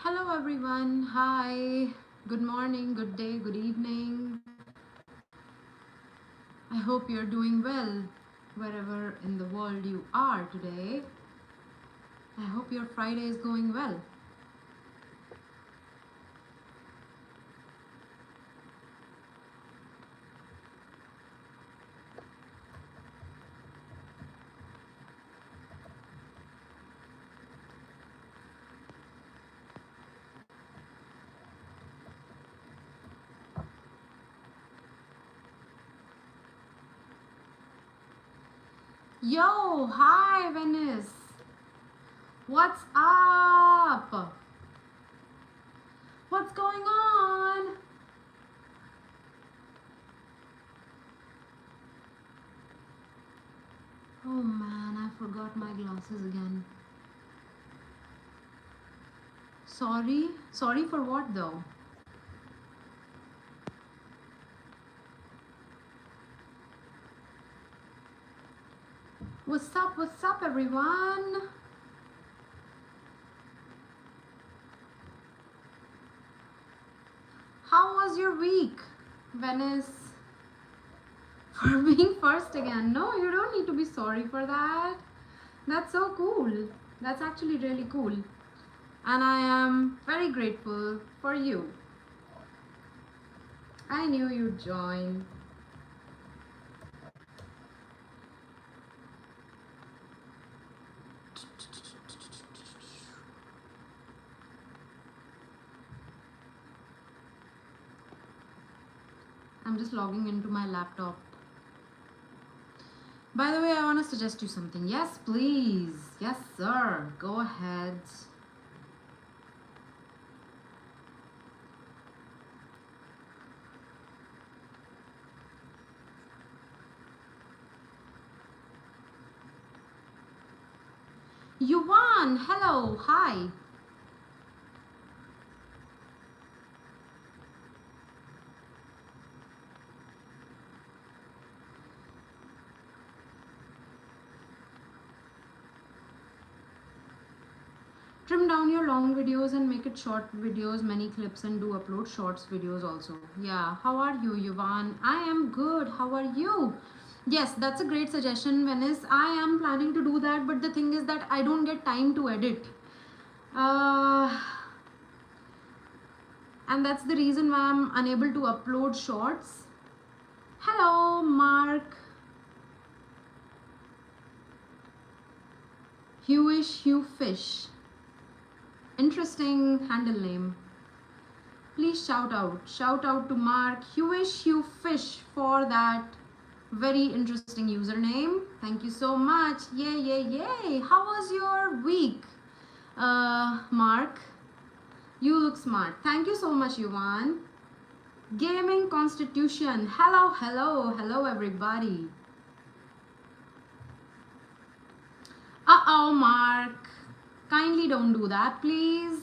Hello everyone. Hi. Good morning, good day, good evening. I hope you're doing well wherever in the world you are today. I hope your Friday is going well. Yo, hi Venice. What's up? What's going on? Oh man, I forgot my glasses again. Sorry? Sorry for what though? What's up everyone? How was your week, Venice? For being first again. No, you don't need to be sorry for that. That's so cool. That's actually really cool. And I am very grateful for you. I knew you'd join. I'm just logging into my laptop. By the way, I want to suggest you something. Yes, please. Yes, sir. Go ahead. Yuan, hello. Hi. Trim down your long videos and make it short videos, many clips, and do upload shorts videos also. Yeah, how are you, Yuvan? I am good. How are you? Yes, that's a great suggestion, Venice. I am planning to do that, but the thing is that I don't get time to edit. And that's the reason why I'm unable to upload shorts. Hello, Mark. Hewish Hugh Fish. Interesting handle name. Please shout out to Mark Hewish Hugh Fish for that very interesting username. Thank you so much. Yay. How was your week, Mark? You look smart. Thank you so much, Yuvan. Gaming Constitution. Hello everybody. Uh-oh, Mark. Kindly don't do that, please.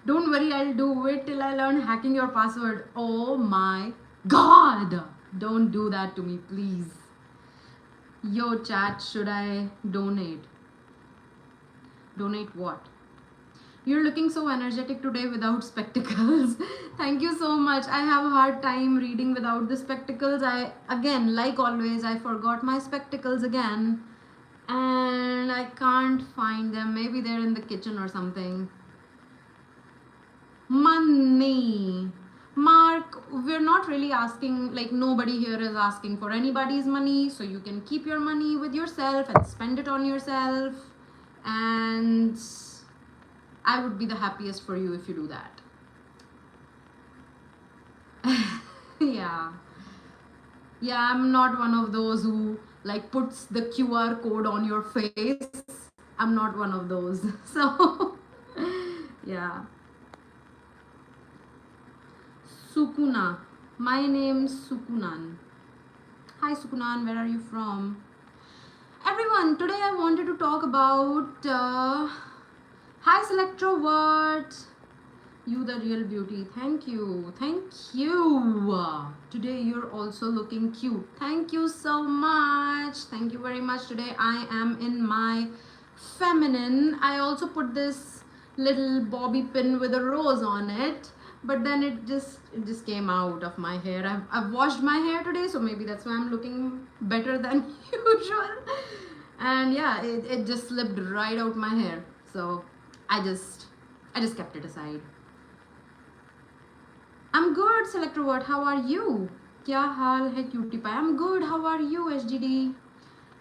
Don't worry, I'll do it till I learn hacking your password. Oh my god! Don't do that to me, please. Yo, chat, should I donate? Donate what? You're looking so energetic today without spectacles. Thank you so much. I have a hard time reading without the spectacles. Again, like always, I forgot my spectacles again. And I can't find them. Maybe they're in the kitchen or something. Money. Mark, we're not really asking, like nobody here is asking for anybody's money, so you can keep your money with yourself and spend it on yourself, and I would be the happiest for you if you do that. Yeah, I'm not one of those who like puts the QR code on your face. I'm not one of those. So yeah. Sukuna. My name's Sukunan. Hi Sukunan, where are you from? Everyone, today I wanted to talk about hi Selectrovert. You the real beauty. Thank you. Thank you. Today you're also looking cute. Thank you so much. Thank you very much. Today I am in my feminine. I also put this little bobby pin with a rose on it, but then it just came out of my hair. I've washed my hair today, so maybe that's why I'm looking better than usual. And yeah, it just slipped right out my hair. So I just kept it aside. I'm good, Selectrovert. How are you? क्या हाल है cutie pie? I'm good. How are you, SGD?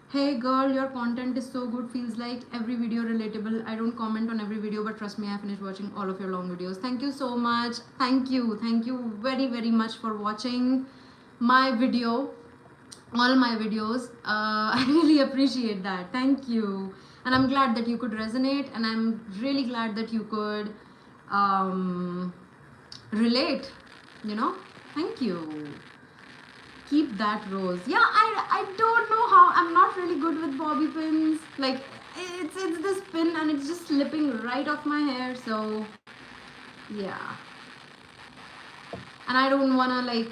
Hey girl, your content is so good. Feels like every video relatable. I don't comment on every video, but trust me, I finished watching all of your long videos. Thank you so much. Thank you. Thank you very, very much for watching my video. All my videos. I really appreciate that. Thank you. And I'm glad that you could resonate, and I'm really glad that you could relate, you know. Thank you. Keep that rose. Yeah, I don't know how. I'm not really good with bobby pins. Like it's this pin and it's just slipping right off my hair. So yeah, and I don't wanna, like,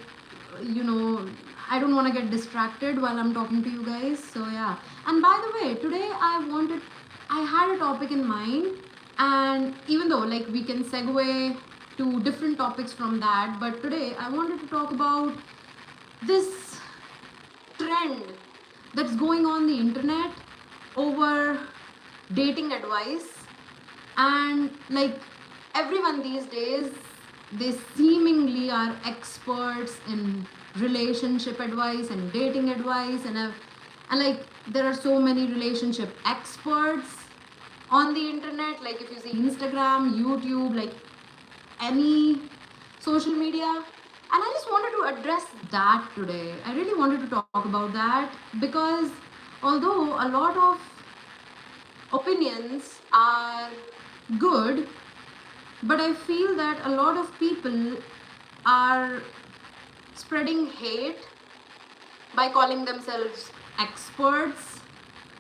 you know, I don't want to get distracted while I'm talking to you guys. So yeah. And by the way, today I had a topic in mind, and even though, like, we can segue to different topics from that, but today I wanted to talk about this trend that's going on the internet over dating advice. And like, everyone these days, they seemingly are experts in relationship advice and dating advice, and like, there are so many relationship experts on the internet. Like, if you see Instagram, YouTube, like any social media. And I just wanted to address that today. I really wanted to talk about that because although a lot of opinions are good, but I feel that a lot of people are spreading hate by calling themselves experts,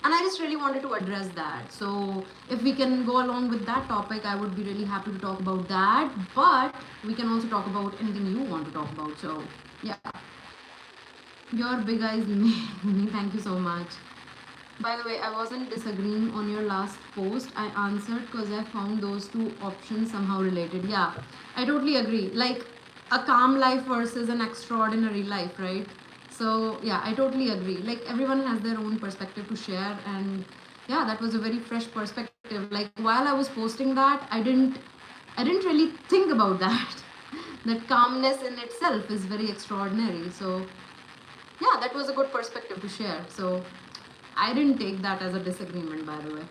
and I just really wanted to address that. So if we can go along with that topic, I would be really happy to talk about that, but we can also talk about anything you want to talk about. So yeah, your big eyes made me. Thank you so much. By the way, I wasn't disagreeing on your last post. I answered because I found those two options somehow related. Yeah, I totally agree. Like, a calm life versus an extraordinary life, right? So yeah, I totally agree. Like, everyone has their own perspective to share, and yeah, that was a very fresh perspective. Like, while I was posting that, I didn't really think about that. That calmness in itself is very extraordinary. So yeah, that was a good perspective to share. So I didn't take that as a disagreement, by the way.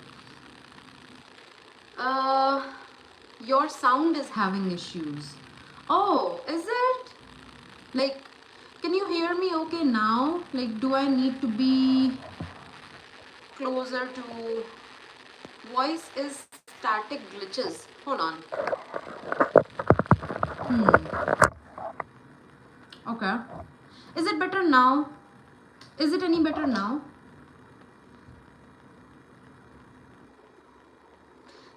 Your sound is having issues. Oh, is it? Like, can you hear me okay now? Like, do I need to be closer to... Voice is static glitches. Hold on. Okay. Is it better now? Is it any better now?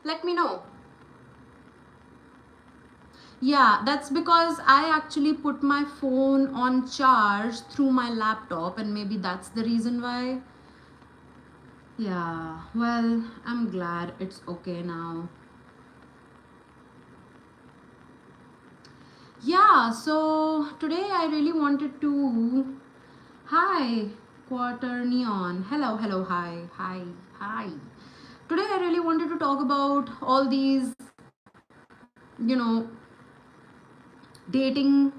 Let me know. Yeah, that's because I actually put my phone on charge through my laptop, and maybe that's the reason why. Yeah, well, I'm glad it's okay now. Yeah, so today I really wanted to... Hi, Quarter Neon. Hello, hello, hi, hi, hi. Today I really wanted to talk about all these, you know, dating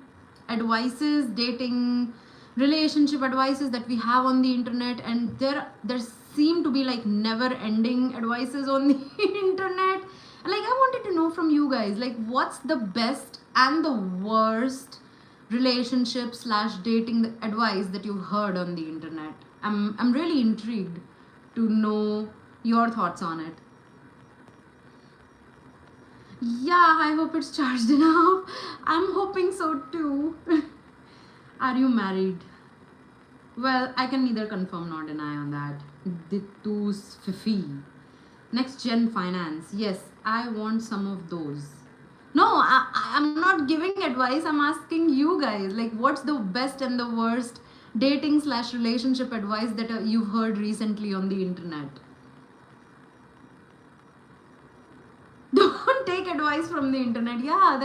advices, dating relationship advices that we have on the internet, and there seem to be like never ending advices on the internet. And like, I wanted to know from you guys, like, what's the best and the worst relationship slash dating advice that you've heard on the internet? I'm really intrigued to know your thoughts on it. Yeah, I hope it's charged enough. I'm hoping so too. Are you married? Well, I can neither confirm nor deny on that. Ditus Fifi. Next gen finance. Yes, I want some of those. No, I'm not giving advice. I'm asking you guys, like, what's the best and the worst dating slash relationship advice that you've heard recently on the internet? Don't take advice from the internet. Yeah,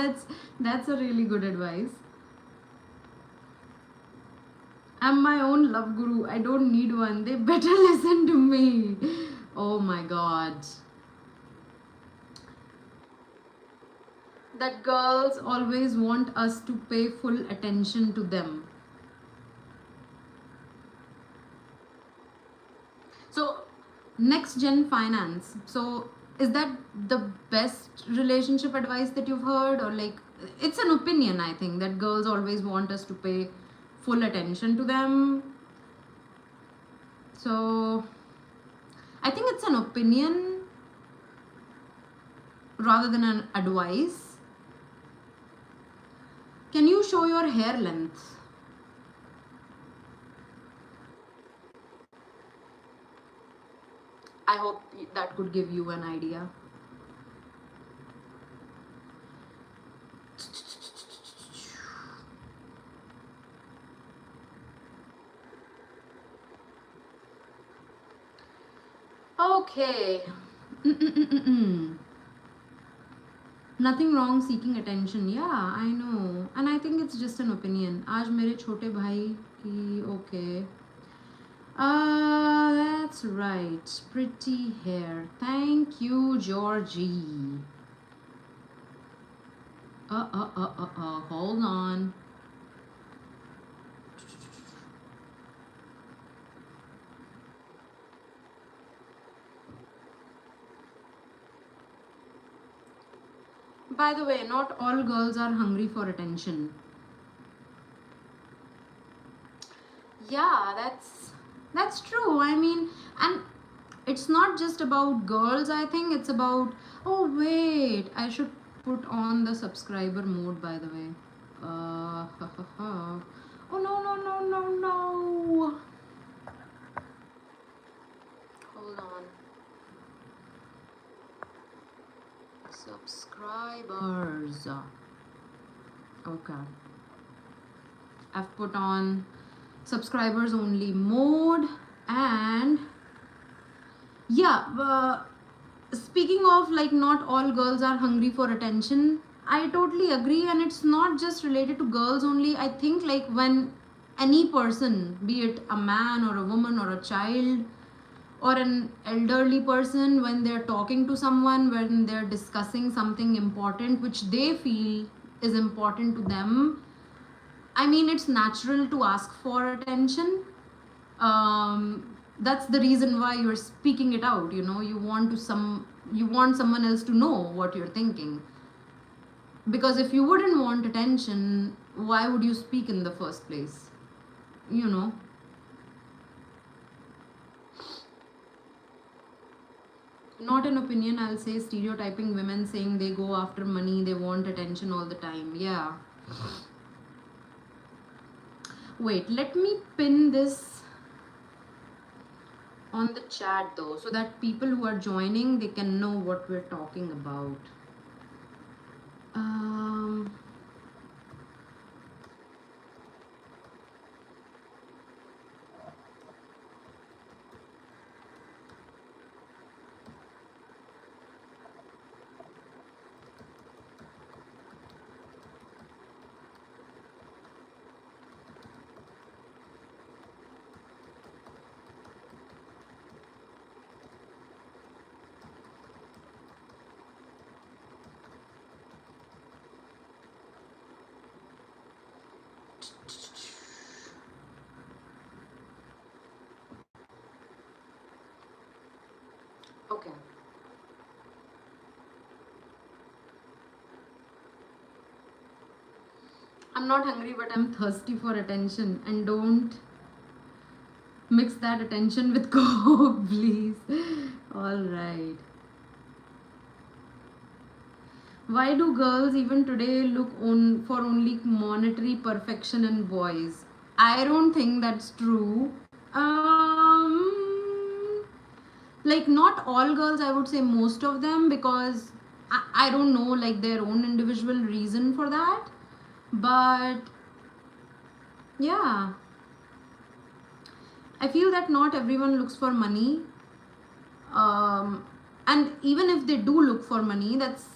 that's a really good advice. I'm my own love guru. I don't need one. They better listen to me. Oh my god. That girls always want us to pay full attention to them. So, next gen finance. So, is that the best relationship advice that you've heard? Or, like, it's an opinion, I think, that girls always want us to pay full attention to them. So, I think it's an opinion rather than an advice. Can you show your hair length? I hope that could give you an idea. Okay. Nothing wrong seeking attention. Yeah, I know. And I think it's just an opinion. आज मेरे छोटे भाई की okay. That's right. Pretty hair. Thank you, Georgie. Hold on. By the way, not all girls are hungry for attention. Yeah, that's true. I mean, and it's not just about girls. I think it's about, oh wait, I should put on the subscriber mode, by the way. Oh no. Hold on. Subscribers. Okay. I've put on subscribers only mode. And yeah, speaking of, like, not all girls are hungry for attention, I totally agree. And it's not just related to girls only. I think, like, when any person, be it a man or a woman or a child or an elderly person, when they're talking to someone, when they're discussing something important which they feel is important to them, I mean, it's natural to ask for attention. That's the reason why you're speaking it out. You want someone else to know what you're thinking. Because if you wouldn't want attention, why would you speak in the first place? Not an opinion, I'll say stereotyping women, saying they go after money, they want attention all the time. Yeah. Wait, let me pin this on the chat though, so that people who are joining, they can know what we're talking about. Okay. I'm not hungry, but I'm thirsty for attention. And don't mix that attention with coke, please. All right. Why do girls even today look for only monetary perfection in boys? I don't think that's true. Like, not all girls, I would say most of them, because I don't know like their own individual reason for that, but yeah, I feel that not everyone looks for money, and even if they do look for money, that's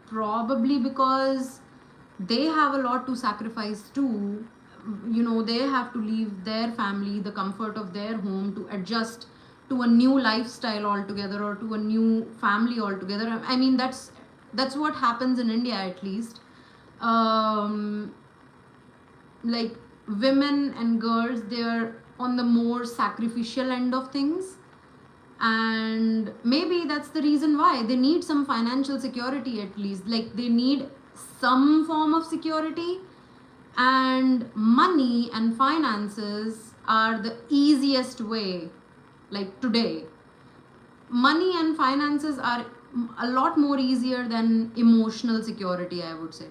probably because they have a lot to sacrifice too. You know, they have to leave their family, the comfort of their home, to adjust to a new lifestyle altogether, or to a new family altogether. I mean, that's what happens in India, at least. Like, women and girls, they're on the more sacrificial end of things, and maybe that's the reason why they need some financial security, at least. Like, they need some form of security, and money and finances are the easiest way. Like, today, money and finances are a lot more easier than emotional security, I would say.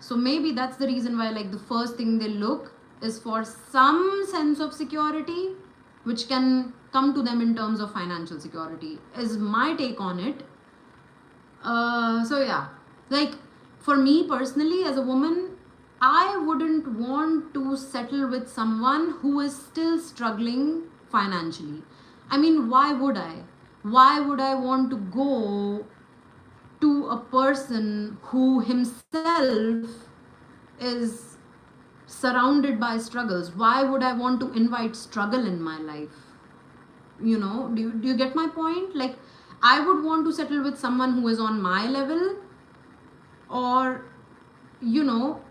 So maybe that's the reason why, like, the first thing they look is for some sense of security, which can come to them in terms of financial security, is my take on it. So yeah, like, for me personally, as a woman, I wouldn't want to settle with someone who is still struggling financially. I mean, why would I? Why would I want to go to a person who himself is surrounded by struggles? Why would I want to invite struggle in my life? You know, do you get my point? Like, I would want to settle with someone who is on my level, or, you know,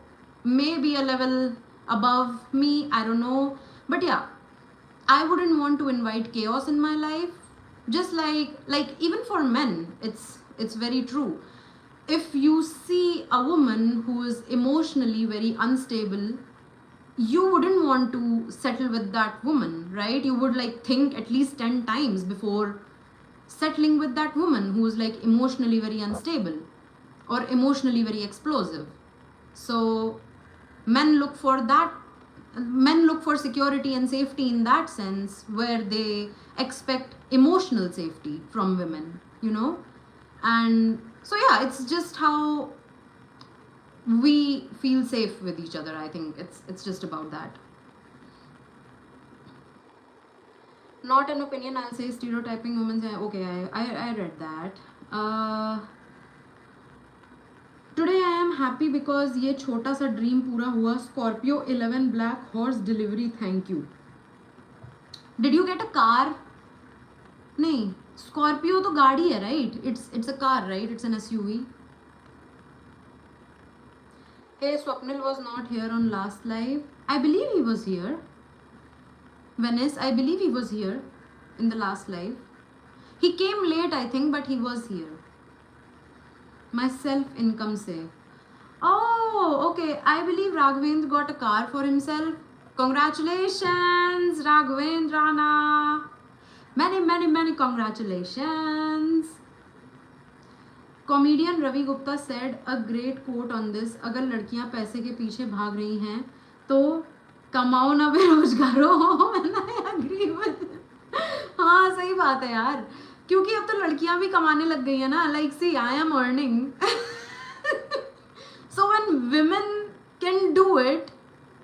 maybe a level above me, I don't know. But yeah, I wouldn't want to invite chaos in my life. Just like even for men, it's very true. If you see a woman who is emotionally very unstable, you wouldn't want to settle with that woman, right? You would like think at least 10 times before settling with that woman who is like emotionally very unstable or emotionally very explosive. So men look for that. Men look for security and safety in that sense, where they expect emotional safety from women, you know. And so yeah, it's just how we feel safe with each other. I think it's just about that. Not an opinion, I'll say stereotyping women. Okay, I read that. Today I am happy because ये छोटा सा dream पूरा हुआ. Scorpio 11 black horse delivery, thank you. Did you get a car? नहीं, Scorpio तो गाड़ी है, right? It's a car, right? It's an SUV. Hey, Swapnil was not here on last live. I believe he was here. Venice, I believe he was here in the last live. He came late, I think, but he was here. My self-income say. Oh, okay. I believe Raghavendra got a car for himself. Congratulations, Raghavendrana. Many congratulations. Comedian Ravi Gupta said a great quote on this. अगर लड़कियां पैसे के पीछे भाग रही हैं तो कमाओ ना बेरोजगारो. And I agree with it. हाँ, सही बात है यार, क्योंकि अब तो लड़कियां भी कमाने लग गई है ना. Like, see, I am earning. So when women can do it,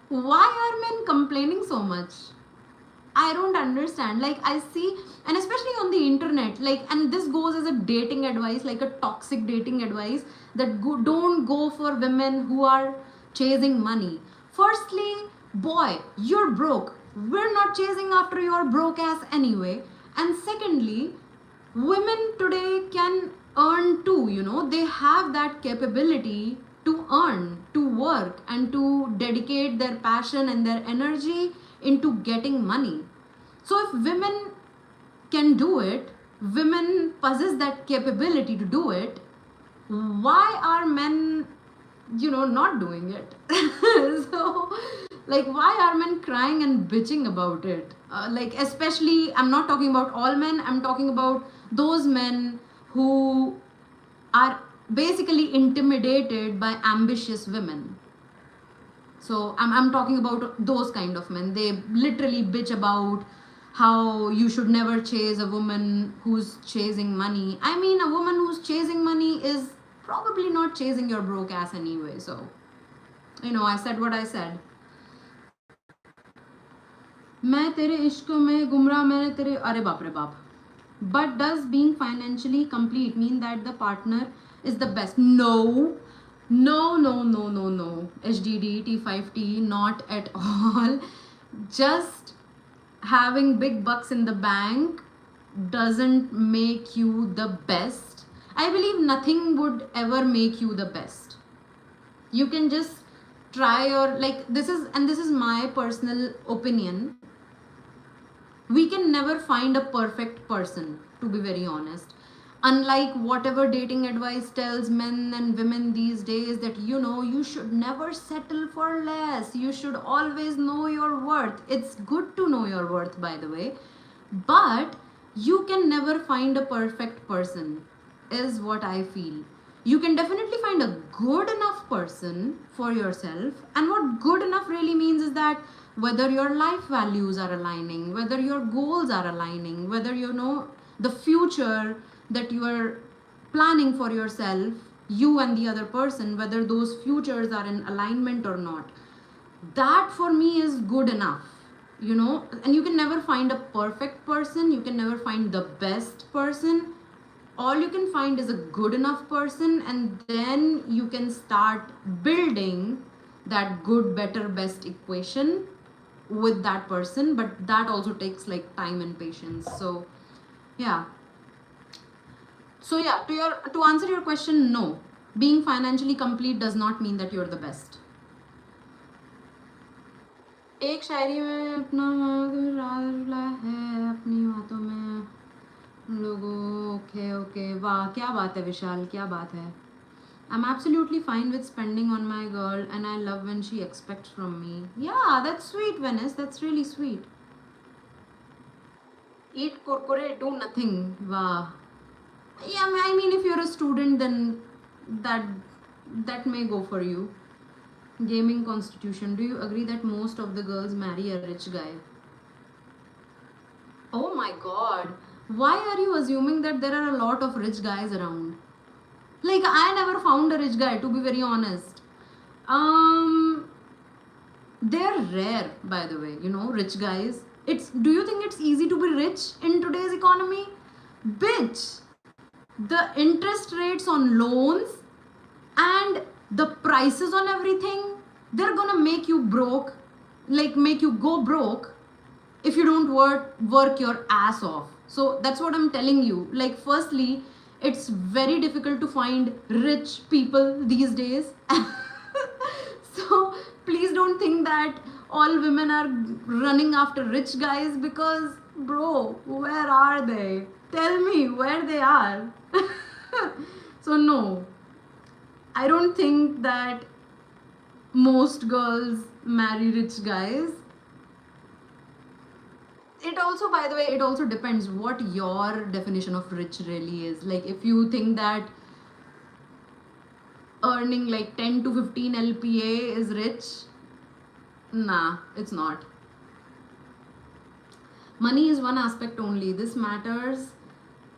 why are men complaining so much? I don't understand. Like, I see, and especially on the internet, like, and this goes as a dating advice, like a toxic dating advice, that don't go for women who are chasing money. Firstly, boy, you're broke. We're not chasing after your broke ass anyway. And secondly, women today can earn too, you know. They have that capability to earn, to work, and to dedicate their passion and their energy into getting money. So if women can do it, women possess that capability to do it, why are men, you know, not doing it? So, like, why are men crying and bitching about it? Like, especially, I'm not talking about all men, I'm talking about those men who are basically intimidated by ambitious women. So I'm talking about those kind of men. They literally bitch about how you should never chase a woman who's chasing money. I mean, a woman who's chasing money is probably not chasing your broke ass anyway. So, I said what I said. मैं तेरे इश्क में गुमराह मैंने तेरे अरे बाप रे बाप. But does being financially complete mean that the partner is the best? No. No, no, no, no, no. HDD, T5T, not at all. Just having big bucks in the bank doesn't make you the best. I believe nothing would ever make you the best. You can just try your, like, this is my personal opinion. We can never find a perfect person, to be very honest. Unlike whatever dating advice tells men and women these days, that you should never settle for less, you should always know your worth. It's good to know your worth, by the way, but you can never find a perfect person, is what I feel. You can definitely find a good enough person for yourself, and what good enough really means is that whether your life values are aligning, whether your goals are aligning, whether the future that you are planning for yourself, you and the other person, whether those futures are in alignment or not. That for me is good enough, and you can never find a perfect person, you can never find the best person. All you can find is a good enough person, and then you can start building that good, better, best equation with that person. But that also takes like time and patience. So yeah, to answer your question, no, being financially complete does not mean that you're the best. एक शायरी में अपना है अपनी बातों में लोगों. Okay वाह, क्या बात है विशाल, क्या बात है. I'm absolutely fine with spending on my girl, and I love when she expects from me. Yeah, that's sweet, Venice. That's really sweet. Eat kurkure, do nothing. Wow. Yeah, I mean, if you're a student, then that may go for you. Gaming constitution. Do you agree that most of the girls marry a rich guy? Oh my god. Why are you assuming that there are a lot of rich guys around? Like, I never found a rich guy, to be very honest. They're rare, by the way, rich guys. Do you think it's easy to be rich in today's economy? Bitch, the interest rates on loans and the prices on everything, they're gonna make you broke, like make you go broke if you don't work your ass off. So that's what I'm telling you. Like, firstly, it's very difficult to find rich people these days. So please don't think that all women are running after rich guys, because bro, where are they? Tell me where they are. So no, I don't think that most girls marry rich guys. It also, by the way, it also depends what your definition of rich really is. Like, if you think that earning like 10 to 15 LPA is rich, nah, it's not. Money is one aspect only. This matters,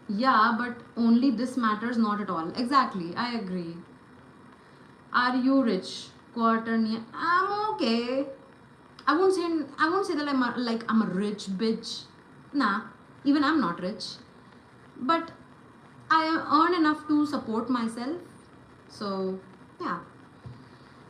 yeah, but only this matters, not at all. Exactly, I agree. Are you rich? Quaternion. I'm okay. I won't say that I'm a rich bitch. Nah, even I'm not rich. But I earn enough to support myself. So yeah.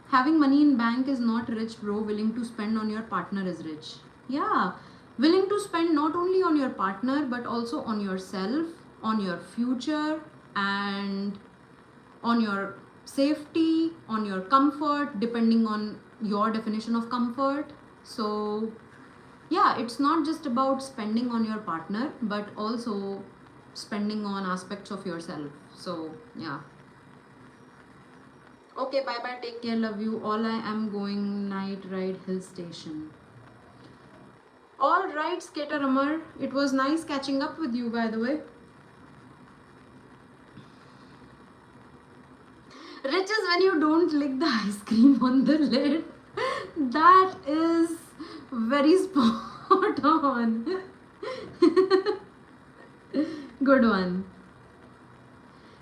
Having money in bank is not rich, bro. Willing to spend on your partner is rich. Yeah. Willing to spend not only on your partner, but also on yourself, on your future, and on your safety, on your comfort, depending on your definition of comfort. So yeah, it's not just about spending on your partner, but also spending on aspects of yourself. So yeah. Okay, bye bye, take care, love you all. I am going night ride hill station. All right, Skater Amar, it was nice catching up with you, by the way. Rich is when you don't lick the ice cream on the lid. That is very spot on. Good one.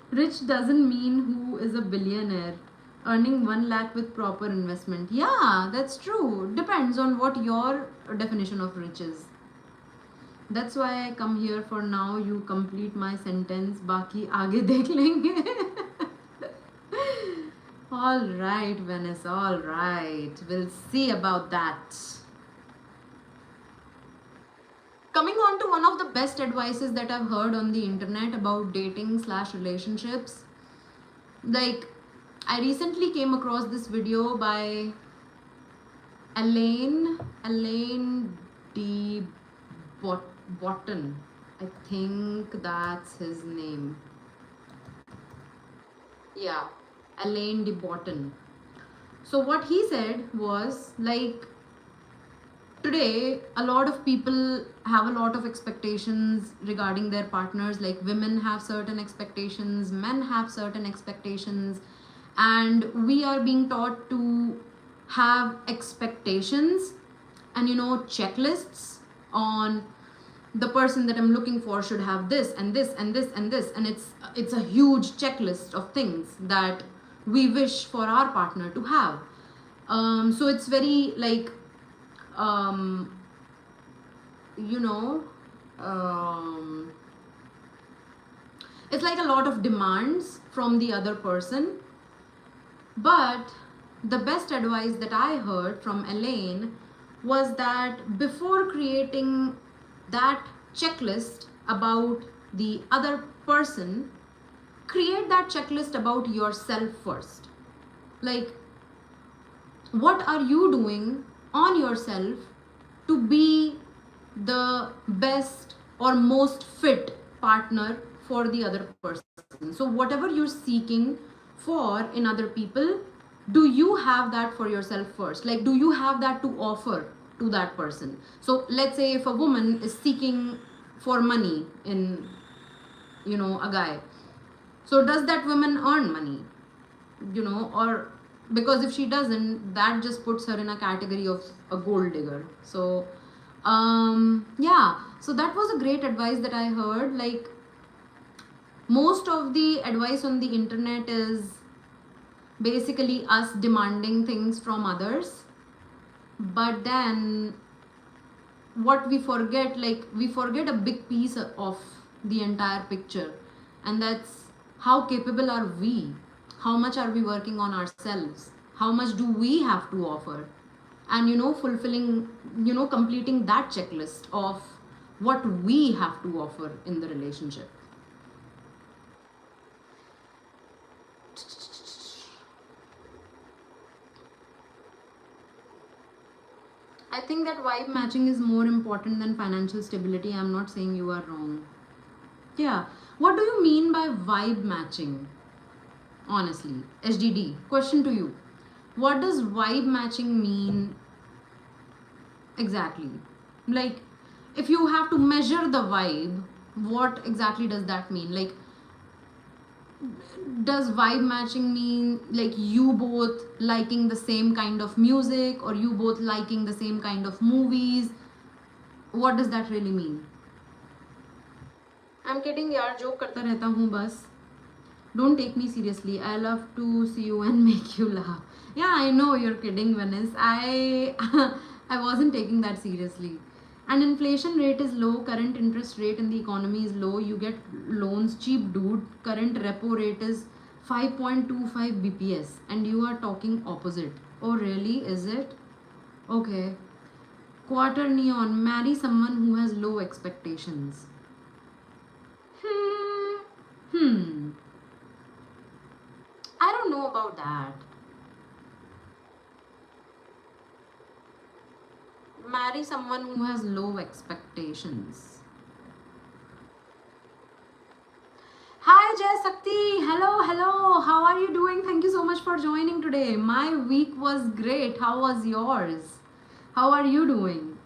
Rich doesn't mean who is a billionaire earning 1 lakh with proper investment. Yeah, that's true. Depends on what your definition of rich is. That's why I come here for now. You complete my sentence. Baki आगे देख लेंगे. All right, Venice. All right. We'll see about that. Coming on to one of the best advices that I've heard on the internet about dating / relationships. Like, I recently came across this video by Alain D. Botton. I think that's his name. Yeah, Alain de Botton. So what he said was, like, today a lot of people have a lot of expectations regarding their partners. Like, women have certain expectations, men have certain expectations, and we are being taught to have expectations and, checklists on the person that I'm looking for should have this and this and this and this, and it's a huge checklist of things that we wish for our partner to have. So it's very like it's like a lot of demands from the other person. But the best advice that I heard from Elaine was that before creating that checklist about the other person, create that checklist about yourself first. Like, what are you doing on yourself to be the best or most fit partner for the other person? So whatever you're seeking for in other people, do you have that for yourself first? Like, do you have that to offer to that person? So let's say if a woman is seeking for money in a guy, so does that woman earn money? Or because if she doesn't, that just puts her in a category of a gold digger. So yeah, so that was a great advice that I heard. Like, most of the advice on the internet is basically us demanding things from others, but then what we forget, we forget a big piece of the entire picture, and that's how capable are we, how much are we working on ourselves, how much do we have to offer, and fulfilling, completing that checklist of what we have to offer in the relationship. I think that vibe matching is more important than financial stability. I'm not saying you are wrong. Yeah. What do you mean by vibe matching? Honestly, HDD, question to you. What does vibe matching mean exactly? Like, if you have to measure the vibe, what exactly does that mean? Like, does vibe matching mean like you both liking the same kind of music, or you both liking the same kind of movies? What does that really mean? I'm kidding यार, joke करता रहता हूँ बस. Don't take me seriously. I love to see you and make you laugh. Yeah, I know you're kidding, Venice. I wasn't taking that seriously. And inflation rate is low, current interest rate in the economy is low, you get loans cheap, dude. Current repo rate is 5.25 bps and you are talking opposite. Oh really, is it? Okay. Quarter neon, marry someone who has low expectations. I don't know about that. Marry someone who has low expectations. Hi Jai Sakti, hello, how are you doing? Thank you so much for joining today. My week was great. How was yours? How are you doing?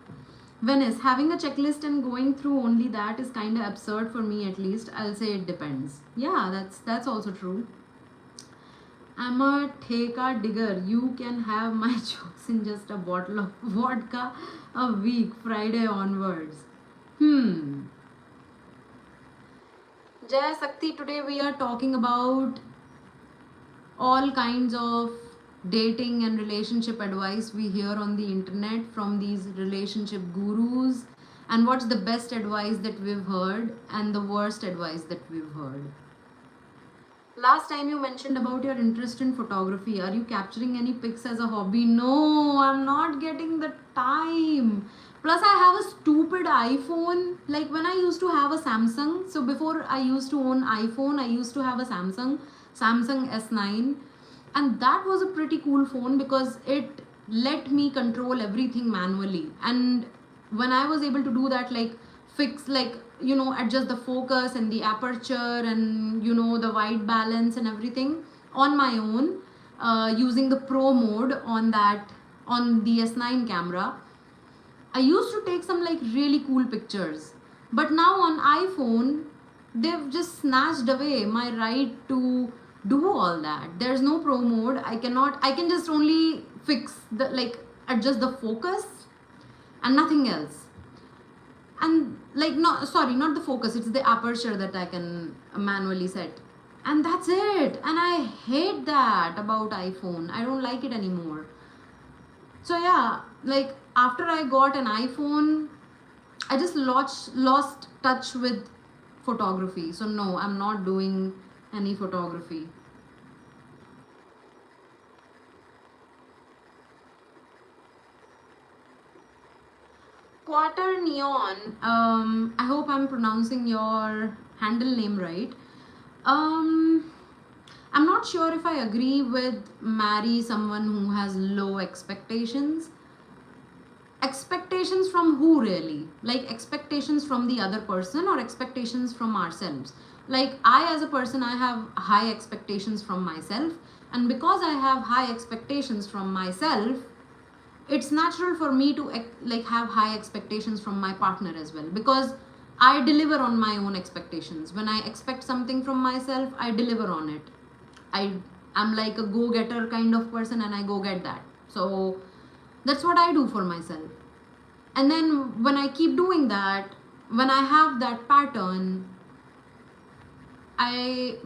Venice, having a checklist and going through only that is kind of absurd for me, at least. I'll say it depends. Yeah, that's also true. I'm a theka digger. You can have my jokes in just a bottle of vodka a week, Friday onwards. Jai Sakti, today we are talking about all kinds of dating and relationship advice we hear on the internet from these relationship gurus, and what's the best advice that we've heard and the worst advice that we've heard. Last time you mentioned about your interest in photography. Are you capturing any pics as a hobby? No, I'm not getting the time. Plus, I have a stupid iPhone. Like when I used to have a Samsung. So before I used to own iPhone, I used to have a Samsung S9. And that was a pretty cool phone because it let me control everything manually. And when I was able to do that, like fix, like, you know, adjust the focus and the aperture and, you know, the white balance and everything on my own, using the pro mode on the S9 camera, I used to take some like really cool pictures. But now on iPhone, they've just snatched away my right to do all that. There's no pro mode. I can just only fix the, like, adjust the focus and nothing else. And like, no, sorry, not the focus, it's the aperture that I can manually set. And that's it. And I hate that about iPhone. I don't like it anymore. So yeah, like after I got an iPhone, I just lost touch with photography. So no, I'm not doing any photography. Quarter Neon, I hope I'm pronouncing your handle name right. I'm not sure if I agree with marry someone who has low expectations. Expectations from who really? Like expectations from the other person or expectations from ourselves? Like I as a person, I have high expectations from myself, and because I have high expectations from myself, it's natural for me to like have high expectations from my partner as well, because I deliver on my own expectations. When I expect something from myself, I deliver on it. I'm like a go-getter kind of person and I go get that. So that's what I do for myself. And then when I keep doing that, when I have that pattern, I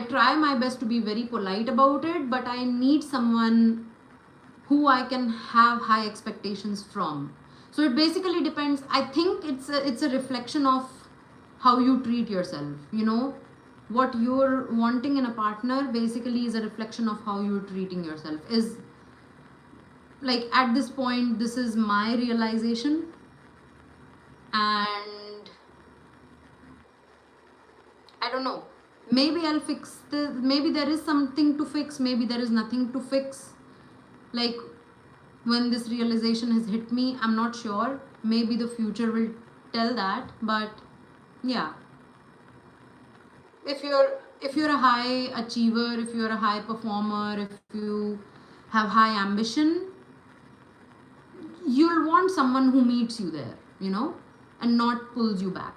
try my best to be very polite about it, but I need someone who I can have high expectations from. So it basically depends. I think it's a reflection of how you treat yourself. You know, what you're wanting in a partner basically is a reflection of how you're treating yourself. Is like at this point, this is my realization, and I don't know. Maybe I'll fix this. Maybe there is something to fix. Maybe there is nothing to fix. Like when this realization has hit me, I'm not sure. Maybe the future will tell that. But yeah, if you're a high achiever, if you're a high performer, if you have high ambition, you'll want someone who meets you there, you know, and not pulls you back.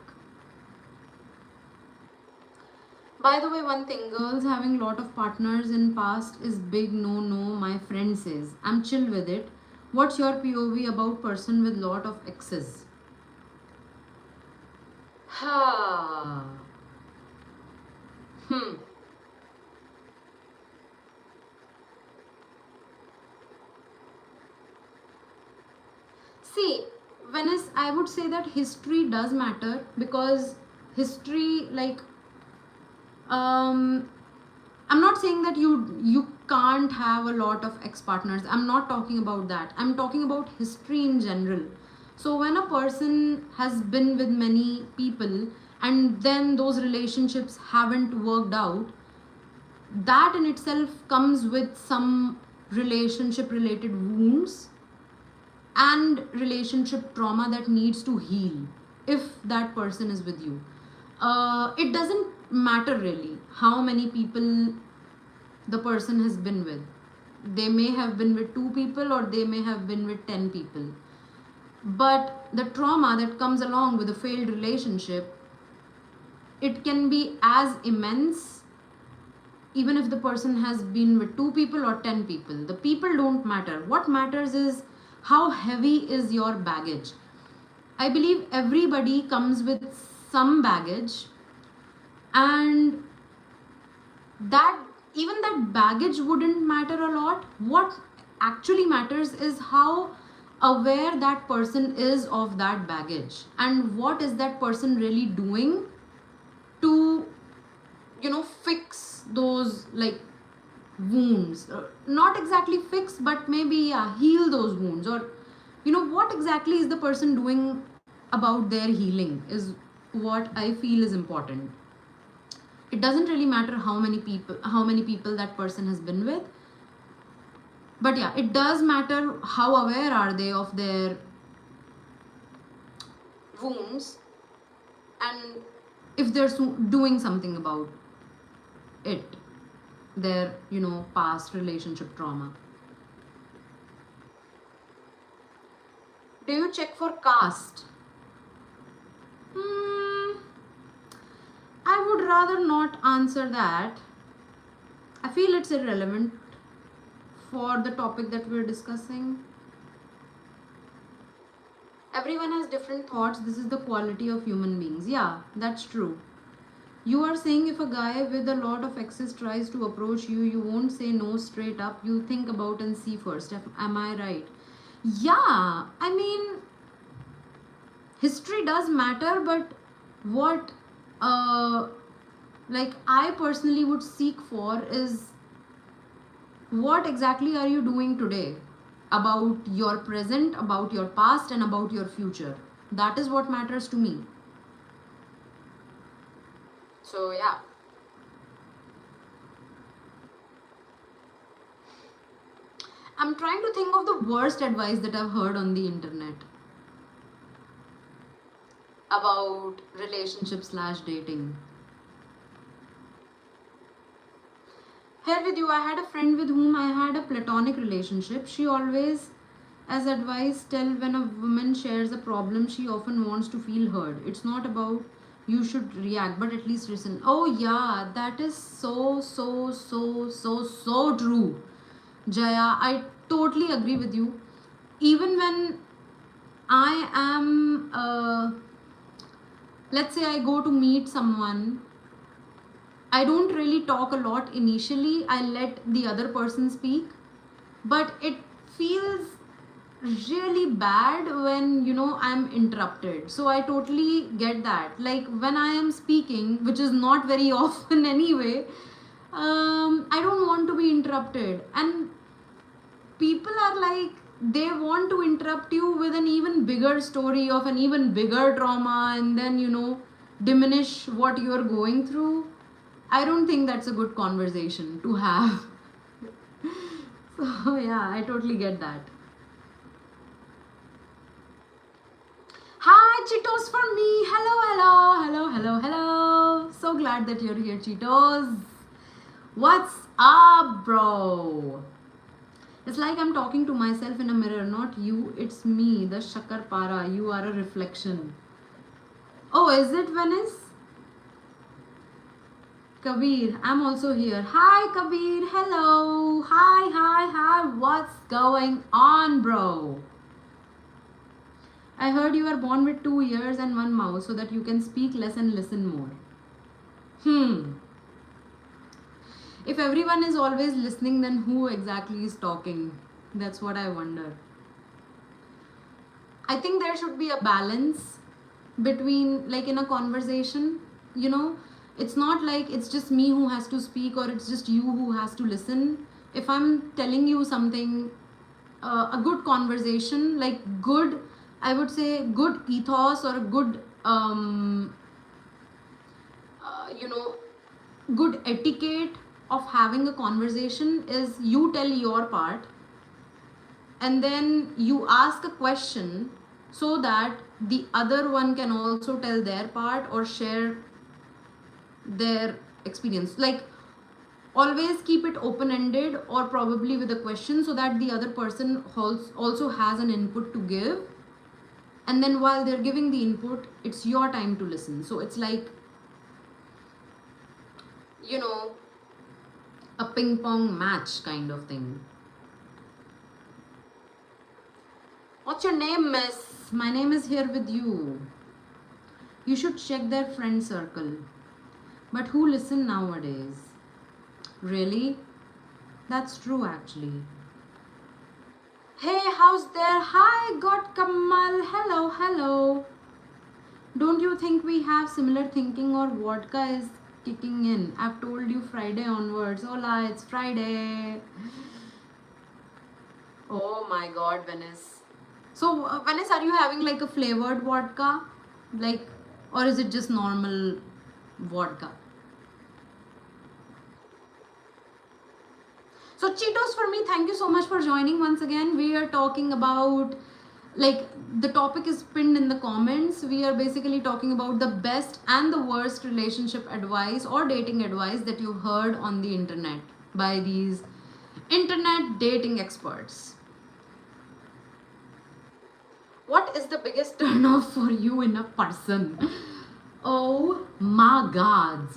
By the way, one thing, girls having lot of partners in past is big no, my friend says. I'm chill with it. What's your POV about person with lot of exes? See, I would say that history does matter, because history, like, I'm not saying that you can't have a lot of ex-partners. I'm not talking about that. I'm talking about history in general. So when a person has been with many people and then those relationships haven't worked out, that in itself comes with some relationship related wounds and relationship trauma that needs to heal if that person is with you. It doesn't matter really how many people the person has been with. They may have been with 2 people or they may have been with 10 people. But the trauma that comes along with a failed relationship, it can be as immense even if the person has been with 2 people or 10 people. The people don't matter. What matters is how heavy is your baggage. I believe everybody comes with some baggage, And that, even that baggage wouldn't matter a lot. What actually matters is how aware that person is of that baggage, and what is that person really doing to, you know, fix those like wounds. Not exactly fix, but maybe, yeah, heal those wounds. Or, you know, what exactly is the person doing about their healing is what I feel is important. It doesn't really matter how many people that person has been with, but yeah, it does matter how aware are they of their wounds, and if they're doing something about it, their, you know, past relationship trauma. Do you check for caste? I would rather not answer that. I feel it's irrelevant for the topic that we're discussing. Everyone has different thoughts. This is the quality of human beings. Yeah, that's true. You are saying if a guy with a lot of exes tries to approach you, you won't say no straight up. You think about and see first. Am I right? Yeah, I mean, history does matter, but what like I personally would seek for is, what exactly are you doing today about your present, about your past, and about your future? That is what matters to me. So yeah, I'm trying to think of the worst advice that I've heard on the internet about relationship slash dating. Here with you, I had a friend with whom I had a platonic relationship. She always, as advice, tell when a woman shares a problem, she often wants to feel heard. It's not about you should react, but at least listen. Oh yeah, that is so true. Jaya, I totally agree with you. Even when I am, let's say I go to meet someone, I don't really talk a lot initially. I let the other person speak, but it feels really bad when, you know, I'm interrupted. So I totally get that. Like when I am speaking, which is not very often anyway, I don't want to be interrupted. And people are like, they want to interrupt you with an even bigger story of an even bigger trauma, and then, you know, diminish what you're going through. I don't think that's a good conversation to have. So yeah, I totally get that. Hi, Cheetos for me. Hello. So glad that you're here, Cheetos. What's up, bro? It's like I'm talking to myself in a mirror, not you. It's me, the Shakar Para. You are a reflection. Oh, is it Venice? Kabir, I'm also here. Hi, Kabir. Hello. Hi. What's going on, bro? I heard you are born with 2 ears and 1 mouth so that you can speak less and listen more. If everyone is always listening, then who exactly is talking? That's what I wonder. I think there should be a balance between, like in a conversation, you know, it's not like it's just me who has to speak or it's just you who has to listen. If I'm telling you something, a good conversation, like good, I would say good ethos or a good, you know, good etiquette of having a conversation is you tell your part and then you ask a question so that the other one can also tell their part or share their experience. Like always keep it open ended or probably with a question so that the other person also has an input to give, and then while they're giving the input, it's your time to listen. So it's like, you know, a ping pong match kind of thing. What's your name, miss? My name is here with you. You should check their friend circle. But who listen nowadays? Really? That's true actually. Hey, how's there? Hi, God Kamal. Hello, hello. Don't you think we have similar thinking or vodka is kicking in? I've told you Friday onwards. Hola, it's Friday. Oh my God, Venice. So, Venice, are you having like a flavored vodka? Like, or is it just normal vodka? So Cheetos for me, thank you so much for joining once again. We are talking about, like, the topic is pinned in the comments. We are basically talking about the best and the worst relationship advice or dating advice that you heard on the internet by these internet dating experts. What is the biggest turn off for you in a person? Oh my God.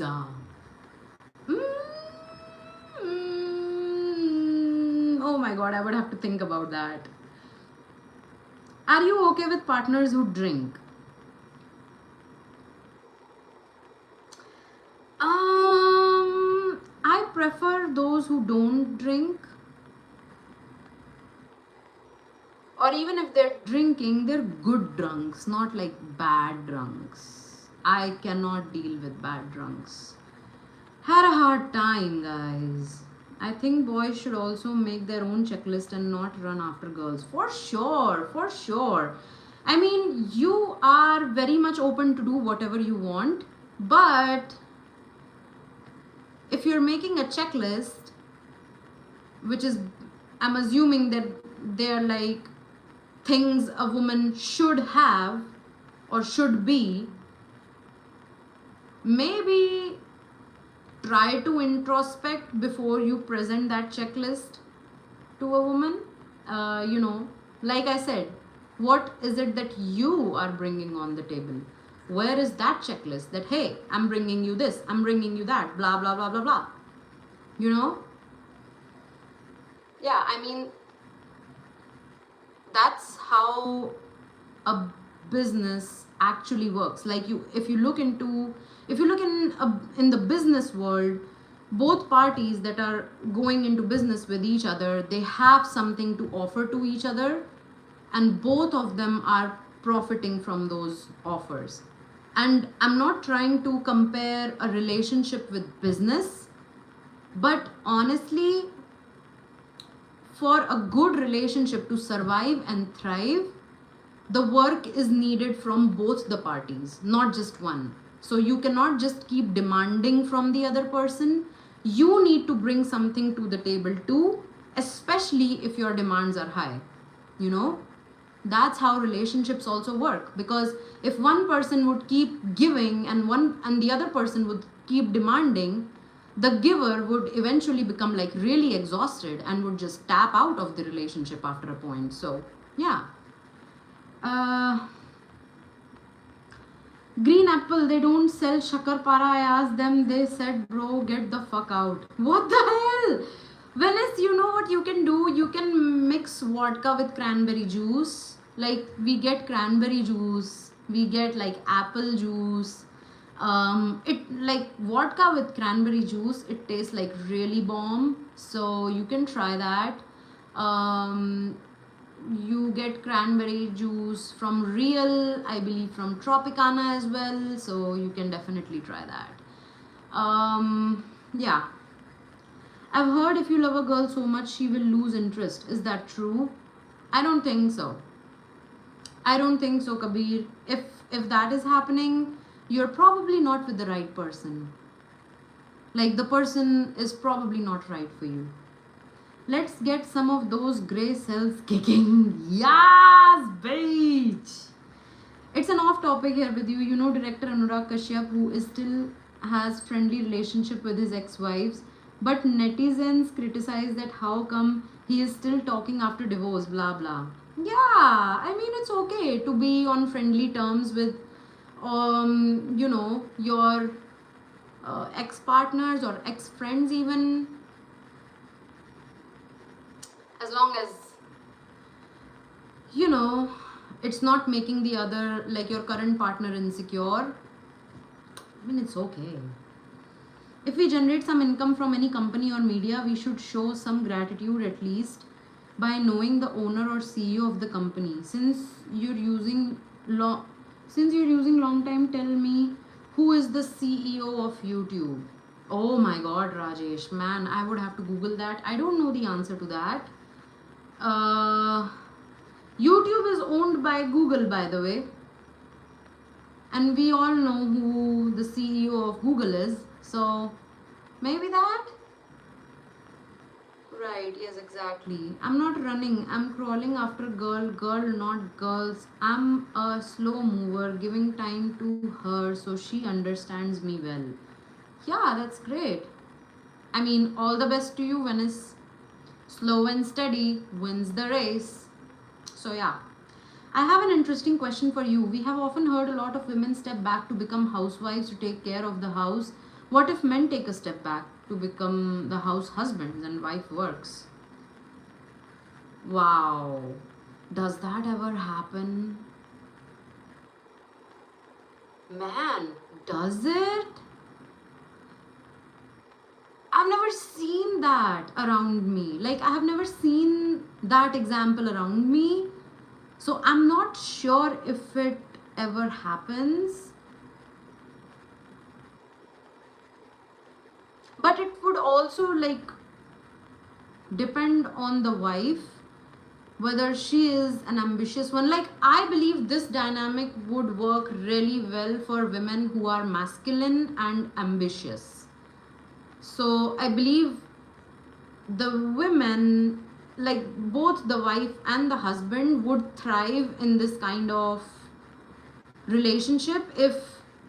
Oh my God, I would have to think about that. Are you okay with partners who drink? I prefer those who don't drink. Or even if they're drinking, they're good drunks, not like bad drunks. I cannot deal with bad drunks. Had a hard time, guys. I think boys should also make their own checklist and not run after girls. For sure, for sure. I mean, you are very much open to do whatever you want, but if you're making a checklist, which is, I'm assuming that they're like things a woman should have or should be, maybe try to introspect before you present that checklist to a woman. Like I said, what is it that you are bringing on the table? Where is that checklist that, hey, I'm bringing you this, I'm bringing you that, blah, blah, blah, blah, blah. Yeah, I mean, that's how a business actually works. Like, if you look in the business world, both parties that are going into business with each other, they have something to offer to each other, and both of them are profiting from those offers. And I'm not trying to compare a relationship with business, but honestly, for a good relationship to survive and thrive, the work is needed from both the parties, not just one. So you cannot just keep demanding from the other person. You need to bring something to the table too, especially if your demands are high. You know, that's how relationships also work, because if one person would keep giving and the other person would keep demanding, the giver would eventually become like really exhausted and would just tap out of the relationship after a point. So yeah. Green Apple, they don't sell Shakarpara. I asked them, they said, bro, get the fuck out. What the hell? Venice, you know what you can do? You can mix vodka with cranberry juice. Like, we get cranberry juice, we get like apple juice. It like vodka with cranberry juice, it tastes like really bomb. So you can try that. You get cranberry juice from Real, I believe from Tropicana as well, so you can definitely try that. Yeah, I've heard if you love a girl so much she will lose interest. Is that true? I don't think so. I don't think so, Kabir. If that is happening, you're probably not with the right person. Like, the person is probably not right for you. Let's get some of those gray cells kicking. Yes, bitch. It's an off topic here with you. You know director Anurag Kashyap, who is still has friendly relationship with his ex-wives, but netizens criticize that how come he is still talking after divorce, blah blah. Yeah, I mean, it's okay to be on friendly terms with your ex-partners or ex-friends even, as long as it's not making the other, like your current partner, insecure. I mean, it's okay. If we generate some income from any company or media, we should show some gratitude at least by knowing the owner or CEO of the company. Long since you're using long time, tell me who is the CEO of YouTube? Oh my god, Rajesh, man, I would have to Google that. I don't know the answer to that. YouTube is owned by Google, by the way, and we all know who the CEO of Google is, so maybe that. Right, yes, exactly. I'm not running, I'm crawling after girl, not girls. I'm a slow mover, giving time to her so she understands me well. Yeah, that's great. I mean, all the best to you, Venice. Slow and steady wins the race. So, yeah. I have an interesting question for you. We have often heard a lot of women step back to become housewives to take care of the house. What if men take a step back to become the house husbands and wife works? Wow. Does that ever happen? Man, does it? I've never seen that around me. Like, I have never seen that example around me. So, I'm not sure if it ever happens. But it would also, like, depend on the wife, whether she is an ambitious one. Like, I believe this dynamic would work really well for women who are masculine and ambitious. So I believe the women, like both the wife and the husband, would thrive in this kind of relationship if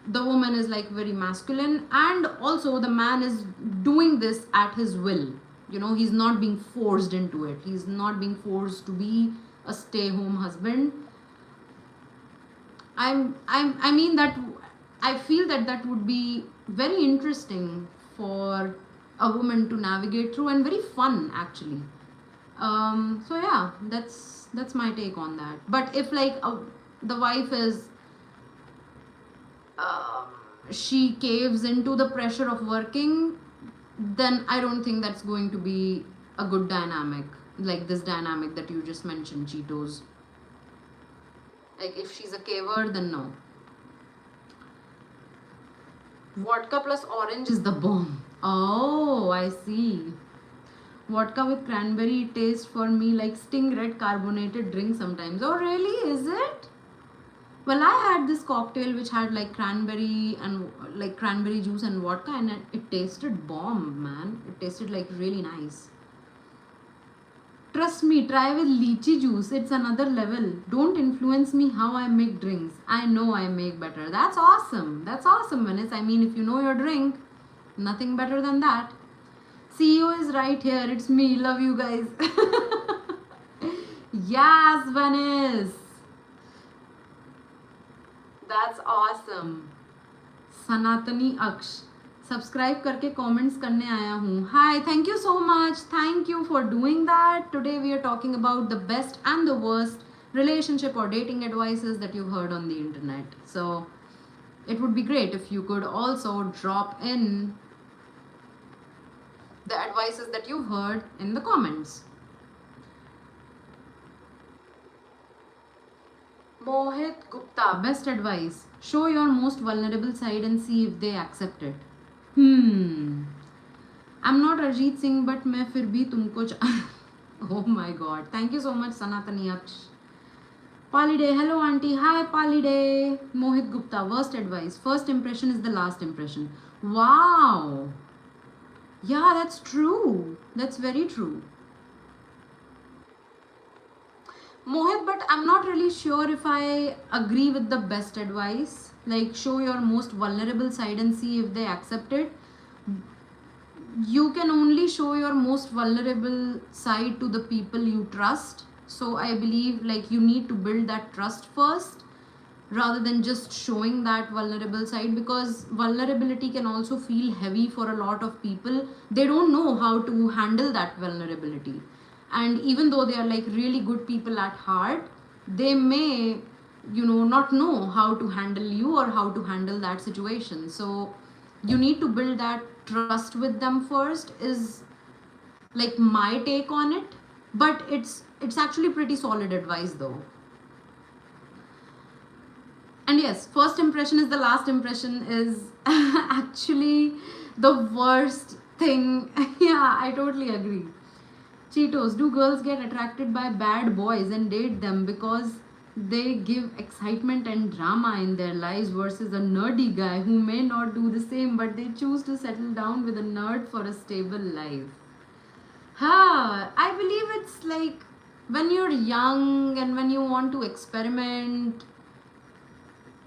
the woman is like very masculine and also the man is doing this at his will. You know, he's not being forced into it, he's not being forced to be a stay-home husband. I mean that I feel that that would be very interesting for a woman to navigate through and very fun actually. So yeah, that's my take on that. But if like the wife is she caves into the pressure of working, then I don't think that's going to be a good dynamic, like this dynamic that you just mentioned, Cheetos. Like if she's a caver, then no. Vodka plus orange is the bomb. Oh, I see. Vodka with cranberry tastes for me like Sting Red carbonated drink sometimes. Oh, really? Is it? Well, I had this cocktail which had like cranberry and like cranberry juice and vodka, and it tasted bomb, man. It tasted like really nice. Trust me, try with lychee juice. It's another level. Don't influence me how I make drinks. I know I make better. That's awesome. That's awesome, Venice. I mean, if you know your drink, nothing better than that. CEO is right here. It's me. Love you guys. Yes, Venice. That's awesome. Sanatani Aksh. Subscribe करके comments करने आया हूँ. Hi, thank you so much. Thank you for doing that. Today we are talking about the best and the worst relationship or dating advices that you've heard on the internet. So it would be great if you could also drop in the advices that you've heard in the comments. Mohit Gupta, best advice: show your most vulnerable side and see if they accept it. I'm not Arjit Singh, but मैं फिर भी तुमको Oh my God. Thank you so much, Sanatani Aksh. Paliday, hello auntie. Hi Paliday. Mohit Gupta, worst advice: first impression is the last impression. Wow. Yeah, that's true. That's very true. Mohit, but I'm not really sure if I agree with the best advice. Like, show your most vulnerable side and see if they accept it. You can only show your most vulnerable side to the people you trust. So I believe like you need to build that trust first rather than just showing that vulnerable side, because vulnerability can also feel heavy for a lot of people. They don't know how to handle that vulnerability, and even though they are like really good people at heart, they may, you know, not know how to handle you or how to handle that situation. So you need to build that trust with them first, is like my take on it. But it's actually pretty solid advice though. And yes, first impression is the last impression is actually the worst thing. Yeah, I totally agree. Cheetos, do girls get attracted by bad boys and date them because they give excitement and drama in their lives versus a nerdy guy who may not do the same but they choose to settle down with a nerd for a stable life? I believe it's like when you're young and when you want to experiment,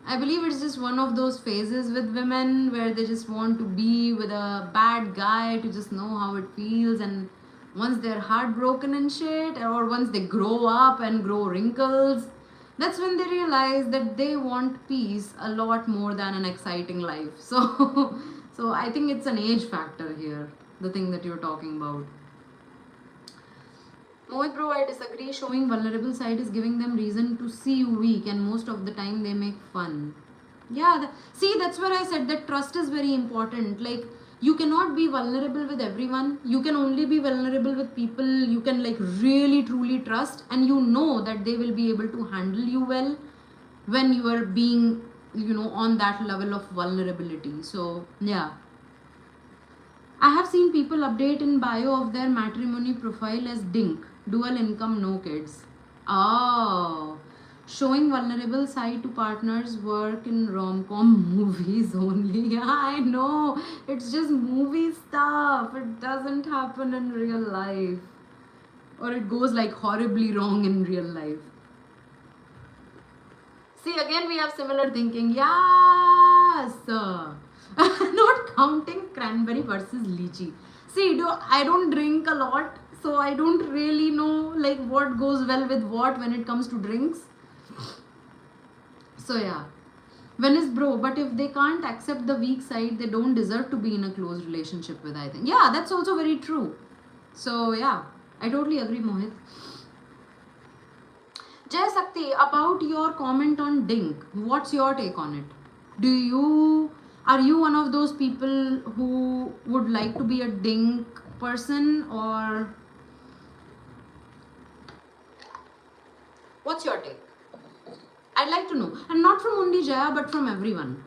I believe it's just one of those phases with women where they just want to be with a bad guy to just know how it feels. And once they're heartbroken and shit, or once they grow up and grow wrinkles, that's when they realize that they want peace a lot more than an exciting life. So, so I think it's an age factor here, the thing that you're talking about. Mohit bro, I disagree. Showing vulnerable side is giving them reason to see you weak, and most of the time they make fun. Yeah, see, that's where I said that trust is very important. Like, you cannot be vulnerable with everyone. You can only be vulnerable with people you can like really truly trust, and you know that they will be able to handle you well when you are being, you know, on that level of vulnerability. So yeah, I have seen people update in bio of their matrimony profile as DINK, dual income, no kids. Oh, showing vulnerable side to partners work in rom-com movies only. Yeah, I know. It's just movie stuff. It doesn't happen in real life. Or it goes like horribly wrong in real life. See, again we have similar thinking. Yes. Not counting cranberry versus lychee. See, I don't drink a lot, so I don't really know like what goes well with what when it comes to drinks. So yeah, when is bro, but if they can't accept the weak side, they don't deserve to be in a close relationship with, I think. Yeah, that's also very true. So yeah, I totally agree, Mohit. Jay Sakti, about your comment on DINK, what's your take on it? Are you one of those people who would like to be a DINK person, or what's your take? I'd like to know, and not from only Jaya but from everyone.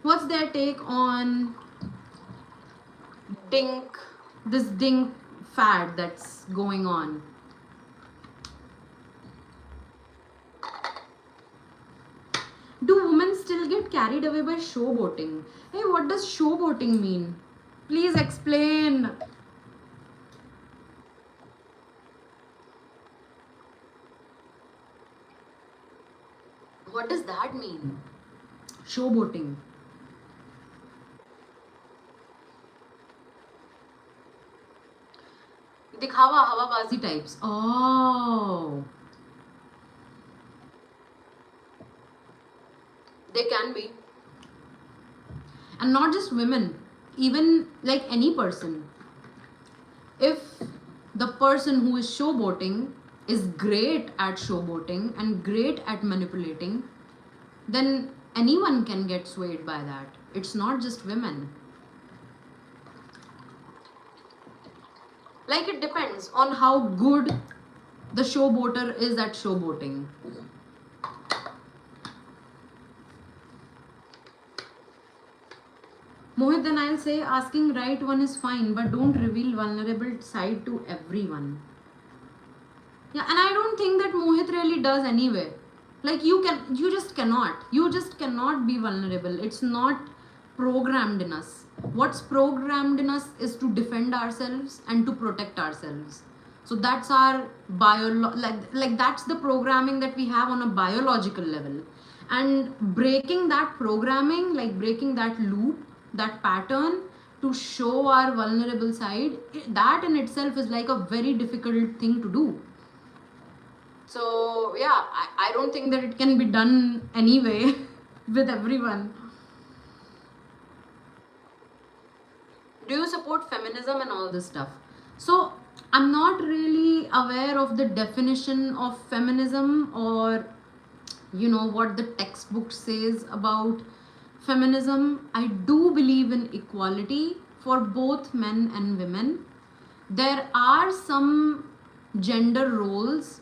What's their take on DINK, this DINK fad that's going on? Do women still get carried away by showboating? Hey, what does showboating mean? Please explain. What does that mean? Showboating. Dikhawa, hawabazi types. Oh. They can be. And not just women, even like any person. If the person who is showboating is great at showboating and great at manipulating, then anyone can get swayed by that. It's not just women. Like, it depends on how good the showboater is at showboating. Mohit, then I'll say asking right one is fine, but don't reveal vulnerable side to everyone. Yeah, and I don't think that Mohit really does anyway. Like, you just cannot be vulnerable. It's not programmed in us. What's programmed in us is to defend ourselves and to protect ourselves. So that's our like that's the programming that we have on a biological level. And breaking that programming, like breaking that loop, that pattern to show our vulnerable side, that in itself is like a very difficult thing to do. So yeah, I don't think that it can be done anyway with everyone. Do you support feminism and all this stuff? So I'm not really aware of the definition of feminism, or you know what the textbook says about feminism, I do believe in equality for both men and women. There are some gender roles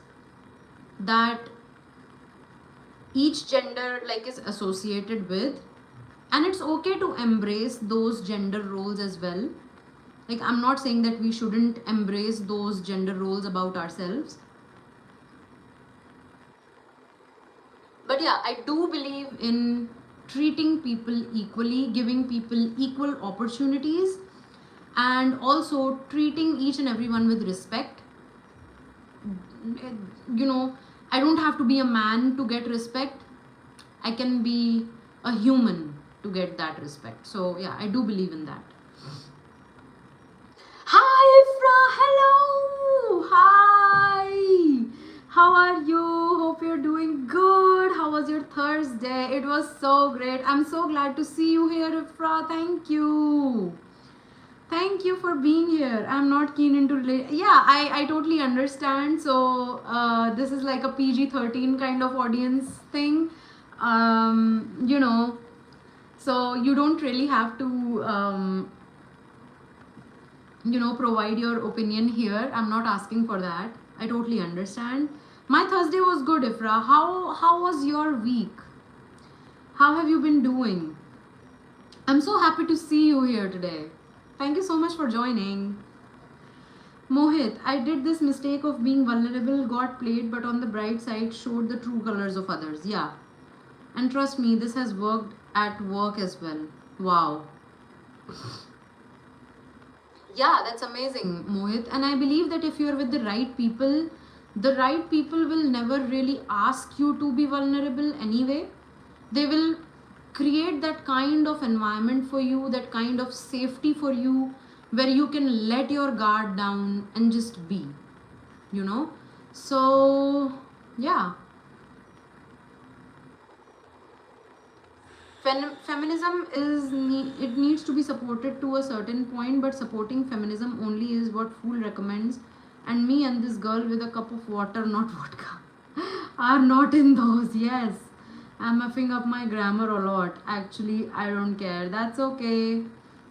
that each gender like is associated with, and it's okay to embrace those gender roles as well. Like, I'm not saying that we shouldn't embrace those gender roles about ourselves, but yeah, I do believe in treating people equally, giving people equal opportunities, and also treating each and everyone with respect. You know, I don't have to be a man to get respect. I can be a human to get that respect. So yeah, I do believe in that. Hi Ifra, hello. Hi. How are you? Hope you're doing good. How was your Thursday? It was so great. I'm so glad to see you here, Ifra. Thank you. Thank you for being here. I'm not keen into yeah, I totally understand. So this is like a PG-13 kind of audience thing. You know, so you don't really have to you know, provide your opinion here. I'm not asking for that. I totally understand. My Thursday was good, Ifra. How was your week? How have you been doing? I'm so happy to see you here today. Thank you so much for joining. Mohit, I did this mistake of being vulnerable, got played, but on the bright side showed the true colors of others. Yeah. And trust me, this has worked at work as well. Wow. Yeah, that's amazing, Mohit. And I believe that if you're with the right people will never really ask you to be vulnerable anyway. They will create that kind of environment for you, that kind of safety for you, where you can let your guard down and just be, you know. So yeah, feminism is it needs to be supported to a certain point, but supporting feminism only is what fool recommends, and me and this girl with a cup of water, not vodka, are not in those. Yes, I'm effing up my grammar a lot. Actually, I don't care. That's okay.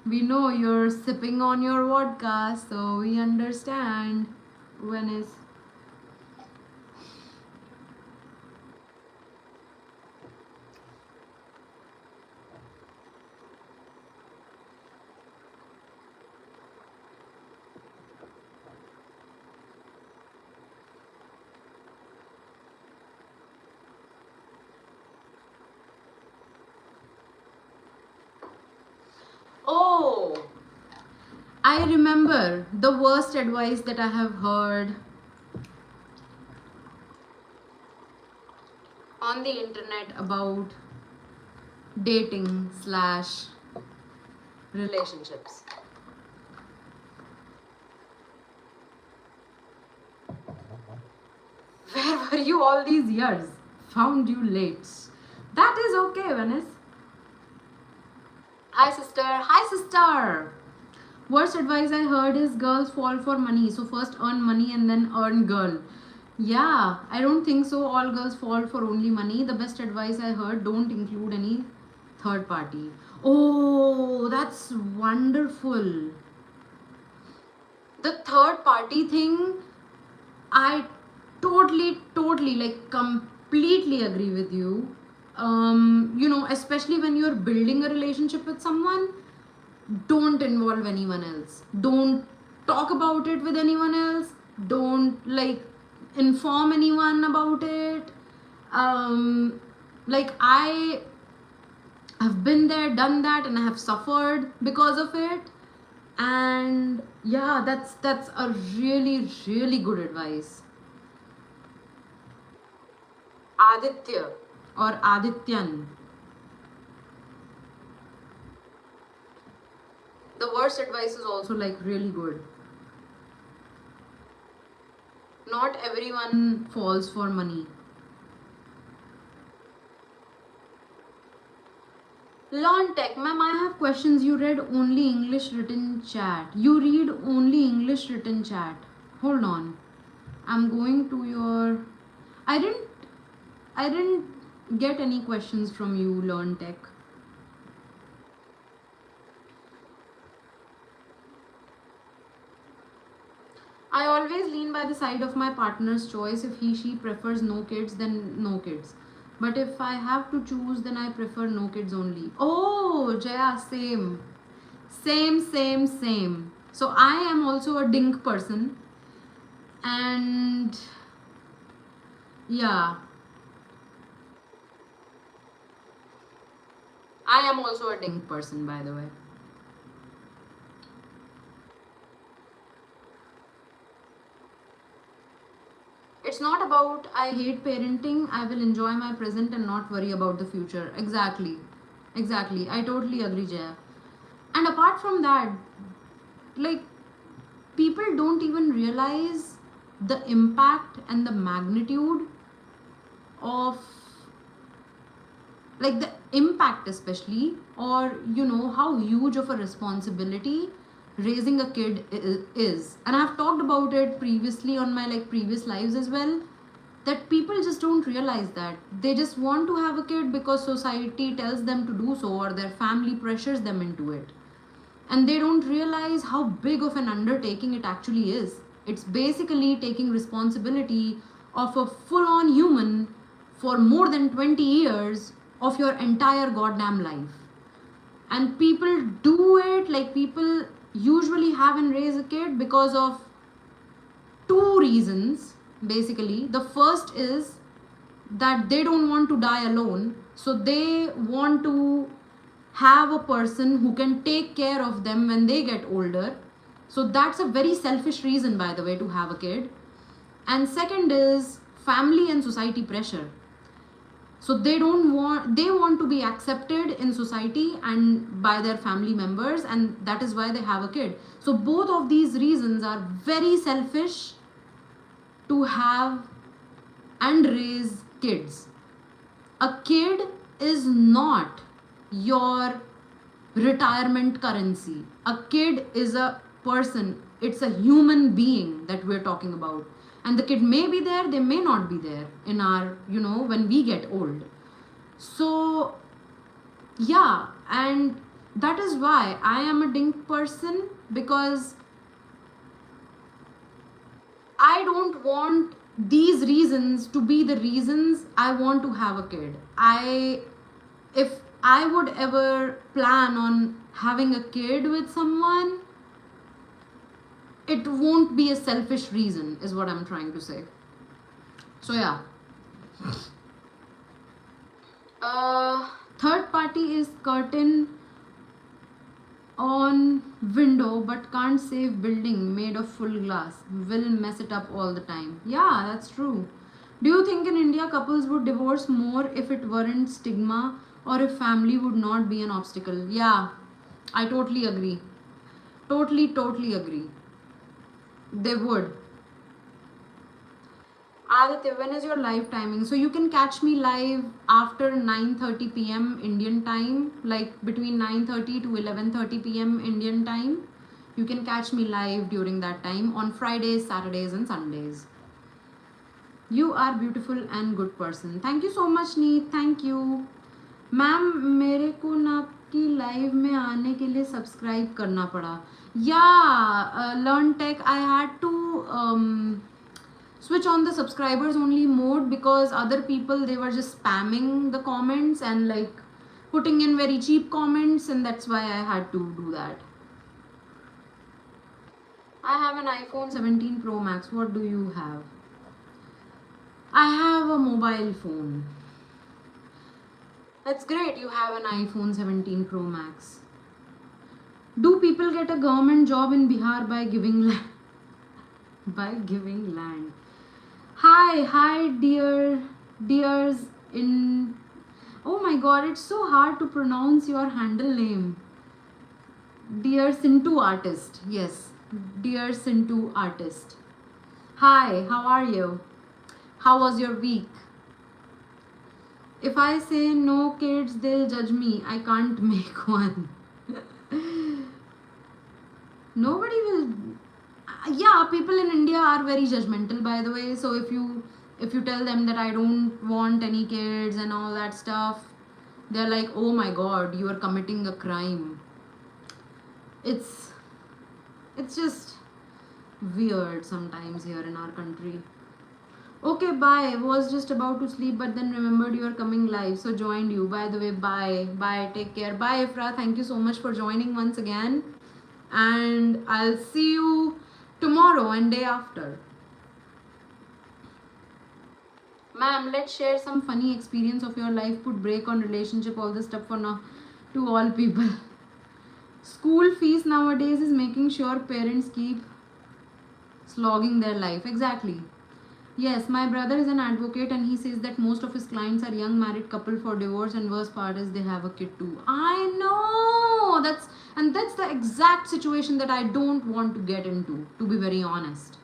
We know you're sipping on your vodka, so we understand. When is oh, I remember the worst advice that I have heard on the internet about dating slash relationships. Where were you all these years? Found you late. That is okay, Venice. Hi, sister. Hi, sister. Worst advice I heard is girls fall for money. So first earn money and then earn girl. Yeah, I don't think so. All girls fall for only money. The best advice I heard, don't include any third party. Oh, that's wonderful. The third party thing, I totally, like completely agree with you. You know, especially when you're building a relationship with someone, don't involve anyone else. Don't talk about it with anyone else. Don't like inform anyone about it. Like I have been there, done that, and I have suffered because of it. And yeah, that's a really good advice. Aditya or Adityan. The worst advice is also like really good. Not everyone falls for money. Lawn Tech, ma'am, I have questions. You read only English written chat. You read only English written chat. Hold on. I'm going to your. I didn't get any questions from you, Learn Tech. I always lean by the side of my partner's choice. If she prefers no kids, then no kids. But if I have to choose, then I prefer no kids only. Oh, Jaya, same. Same. So I am also a dink person. And yeah, I am also a dink person, by the way. It's not about I hate parenting, I will enjoy my present and not worry about the future. Exactly. I totally agree, Jaya. And apart from that, like, people don't even realize the impact and the magnitude of, like, the impact, especially, or how huge of a responsibility raising a kid is. And I've talked about it previously on my previous lives as well, that people just don't realize that they just want to have a kid because society tells them to do so, or their family pressures them into it, and they don't realize how big of an undertaking it actually is. It's basically taking responsibility of a full on human for more than 20 years of your entire goddamn life. And people do it, people usually have and raise a kid because of two reasons. Basically, the first is that they don't want to die alone, so they want to have a person who can take care of them when they get older. So that's a very selfish reason, by the way, to have a kid. And second is family and society pressure. So they want to be accepted in society and by their family members, and that is why they have a kid. So both of these reasons are very selfish to have and raise kids. A kid is not your retirement currency. A kid is a person, it's a human being that we're talking about. And the kid may be there, they may not be there in our, when we get old. So, yeah, and that is why I am a dink person, because I don't want these reasons to be the reasons I want to have a kid. If I would ever plan on having a kid with someone, it won't be a selfish reason, is what I'm trying to say. So yeah. Third party is curtain on window but can't save building made of full glass, will mess it up all the time. Yeah, that's true. Do you think in India couples would divorce more if it weren't stigma, or if family would not be an obstacle? Yeah, I totally agree. Totally agree. They would. Aditya, when is your live timing? So you can catch me live after 9:30 p.m. Indian time, like between 9:30 to 11:30 p.m. Indian time. You can catch me live during that time on Fridays, Saturdays, and Sundays. You are beautiful and good person. Thank you so much, Neet. Thank you. Ma'am, मेरे को ना आपकी live में आने के लिए subscribe करना पड़ा. Yeah, Learn Tech, I had to switch on the subscribers only mode because other people, they were just spamming the comments and putting in very cheap comments, and that's why I had to do that. I have an iPhone 17 Pro Max. What do you have? I have a mobile phone. That's great, you have an iPhone 17 Pro Max. Do people get a government job in Bihar by giving land? By giving land. Hi, dears in. Oh my god, it's so hard to pronounce your handle name. Dear Sintu Artist. Yes, dear Sintu Artist. Hi, how are you? How was your week? If I say no kids, they'll judge me. I can't make one. Nobody will. Yeah, people in India are very judgmental, by the way. So if you tell them that I don't want any kids and all that stuff, they're like, oh my god, you are committing a crime. It's just weird sometimes here in our country. Okay, bye. Was just about to sleep, but then remembered you are coming live, so joined you. By the way, bye. Bye. Take care. Bye, Ifra. Thank you so much for joining once again. And I'll see you tomorrow and day after. Ma'am, let's share some funny experience of your life. Put break on relationship, all this stuff for now to all people. School fees nowadays is making sure parents keep slogging their life. Exactly. Yes, my brother is an advocate and he says that most of his clients are young married couple for divorce, and worst part is they have a kid too. I know that's the exact situation that I don't want to get into, to be very honest.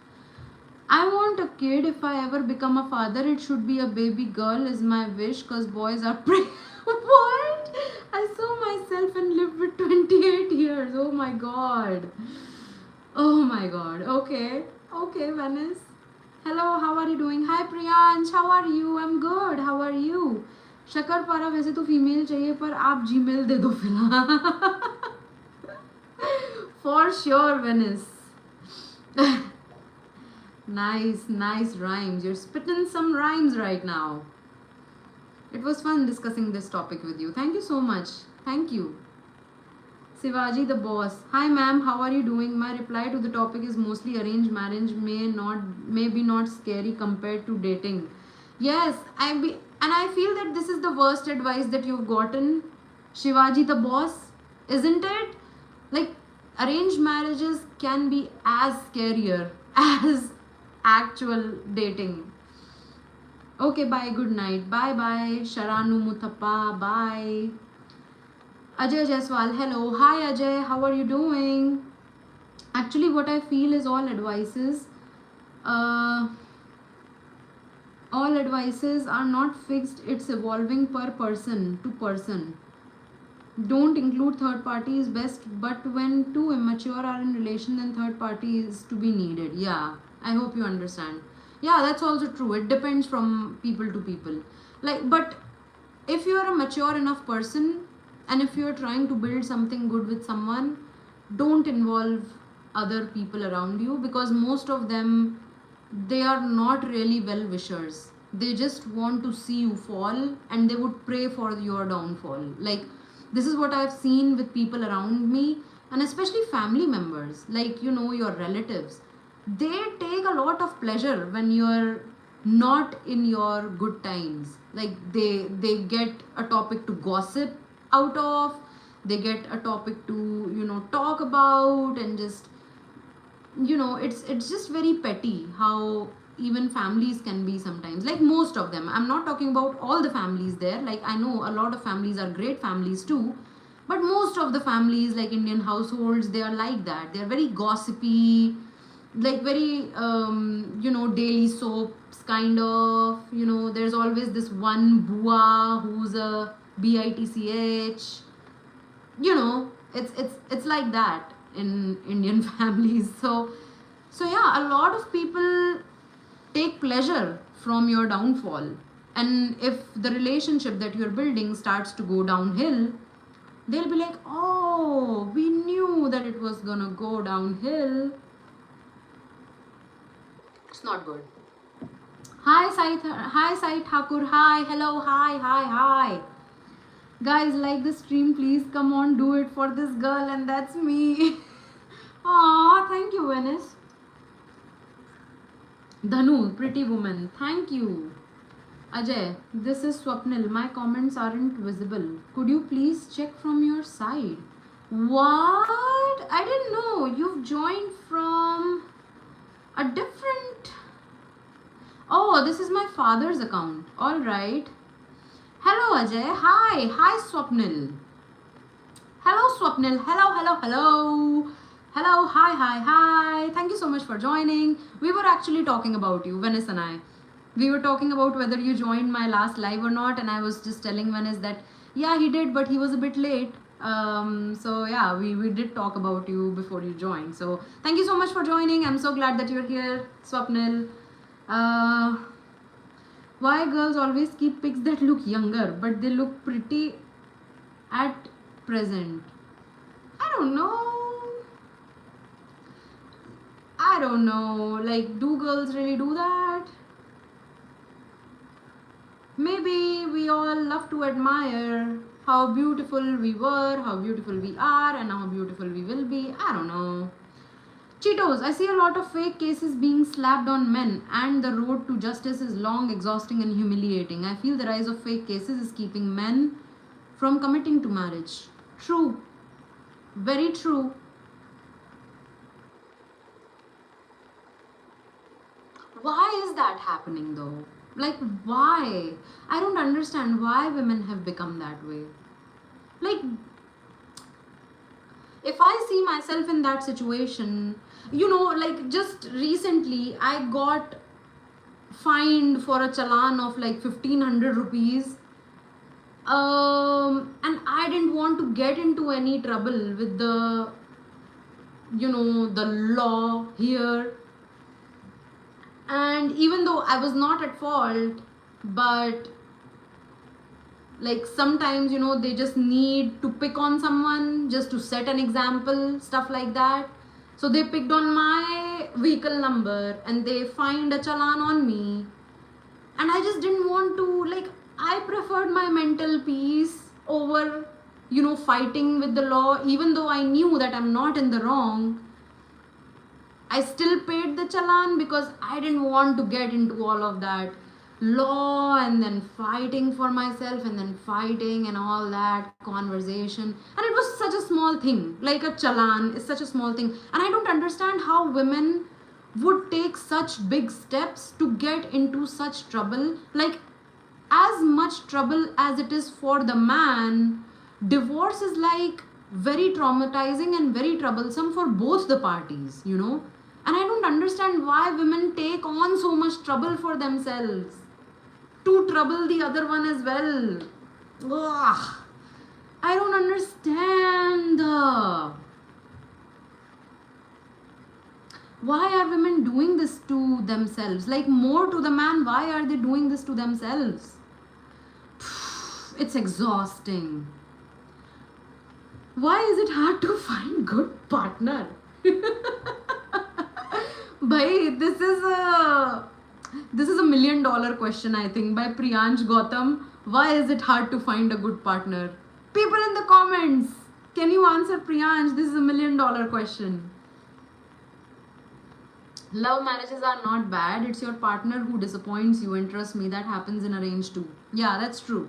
I want a kid. If I ever become a father, it should be a baby girl is my wish, cause boys are what? I saw myself and lived with 28 years. Oh my god. Oh my god. Okay. Okay, Venice. Hello, how are you doing? Hi Priyansh, how are you? I'm good. How are you? शकर पारा वैसे तो female चाहिए पर आप Gmail दे दो फिलहाल. For sure, Venice. Nice rhymes. You're spitting some rhymes right now. It was fun discussing this topic with you. Thank you so much. Thank you. Sivaji the boss. Hi ma'am, how are you doing? My reply to the topic is mostly arranged marriage may be not scary compared to dating. Yes, I feel that this is the worst advice that you've gotten, Shivaji the boss, isn't it? Like, arranged marriages can be as scarier as actual dating. Okay, bye, good night. Bye bye, Sharanu Muthappa, bye. Ajay Jaiswal, hello. Hi Ajay, how are you doing? Actually, what I feel is all advices are not fixed. It's evolving per person to person. Don't include third party is best, but when two immature are in relation, then third party is to be needed. Yeah, I hope you understand. Yeah, that's also true. It depends from people to people. Like, but if you're a mature enough person and if you're trying to build something good with someone, don't involve other people around you, because most of them, they are not really well wishers. They just want to see you fall and they would pray for your downfall. Like, this is what I've seen with people around me, and especially family members, like, you know, your relatives. They take a lot of pleasure when you're not in your good times. Like, they get a topic to gossip out of, they get a topic to, you know, talk about, and just, you know, it's just very petty how even families can be sometimes. Like, most of them, I'm not talking about all the families there. Like, I know a lot of families are great families too, but most of the families, like Indian households, they are like that. They're very gossipy, like very you know, daily soaps kind of, you know. There's always this one bua who's a bitch, you know. It's like that in Indian families. So yeah, a lot of people take pleasure from your downfall, and if the relationship that you're building starts to go downhill, they'll be like, oh, we knew that it was gonna go downhill. It's not good. Hi Sai Thakur. Hi, hello, hi. Guys, like the stream, please. Come on, do it for this girl, and that's me. Aw, thank you, Venice. Dhanu, pretty woman. Thank you. Ajay, this is Swapnil. My comments aren't visible. Could you please check from your side? What? I didn't know. You've joined from a different... Oh, this is my father's account. Alright. Hello, Ajay. Hi, Swapnil. Hello, Swapnil. Hello. Hello, hi. Thank you so much for joining. We were actually talking about you, Venice and I. We were talking about whether you joined my last live or not, and I was just telling Venice that, yeah, he did, but he was a bit late. So yeah, we did talk about you before you joined. So thank you so much for joining. I'm so glad that you're here, Swapnil. Why girls always keep pics that look younger, but they look pretty at present? I don't know. don't know. Like, do girls really do that? Maybe we all love to admire how beautiful we were, how beautiful we are, and how beautiful we will be. I don't know. Cheetos, I see a lot of fake cases being slapped on men, and the road to justice is long, exhausting, and humiliating. I feel the rise of fake cases is keeping men from committing to marriage. True. Very true. Why is that happening though? Like, why? I don't understand why women have become that way. Like, if I see myself in that situation, you know, like just recently I got fined for a challan of like 1500 rupees. And I didn't want to get into any trouble with the, you know, the law here. And even though I was not at fault, but like sometimes, you know, they just need to pick on someone just to set an example, stuff like that. So they picked on my vehicle number and they fined a challan on me. And I just didn't want to, like, I preferred my mental peace over, you know, fighting with the law. Even though I knew that I'm not in the wrong, I still paid the challan because I didn't want to get into all of that law and then fighting for myself and then fighting and all that conversation. And it was such a small thing, like a challan is such a small thing. And I don't understand how women would take such big steps to get into such trouble. Like, as much trouble as it is for the man, divorce is like very traumatizing and very troublesome for both the parties, you know. And I don't understand why women take on so much trouble for themselves to trouble the other one as well. Ugh. I don't understand. Why are women doing this to themselves? Like, more to the man, why are they doing this to themselves? It's exhausting. Why is it hard to find good partner? Bhai, this is a $1 million question, I think, by Priyansh Gautam. Why is it hard to find a good partner? People in the comments, can you answer Priyansh? This is $1 million question. Love marriages are not bad. It's your partner who disappoints you, and trust me, that happens in arranged too. Yeah, that's true.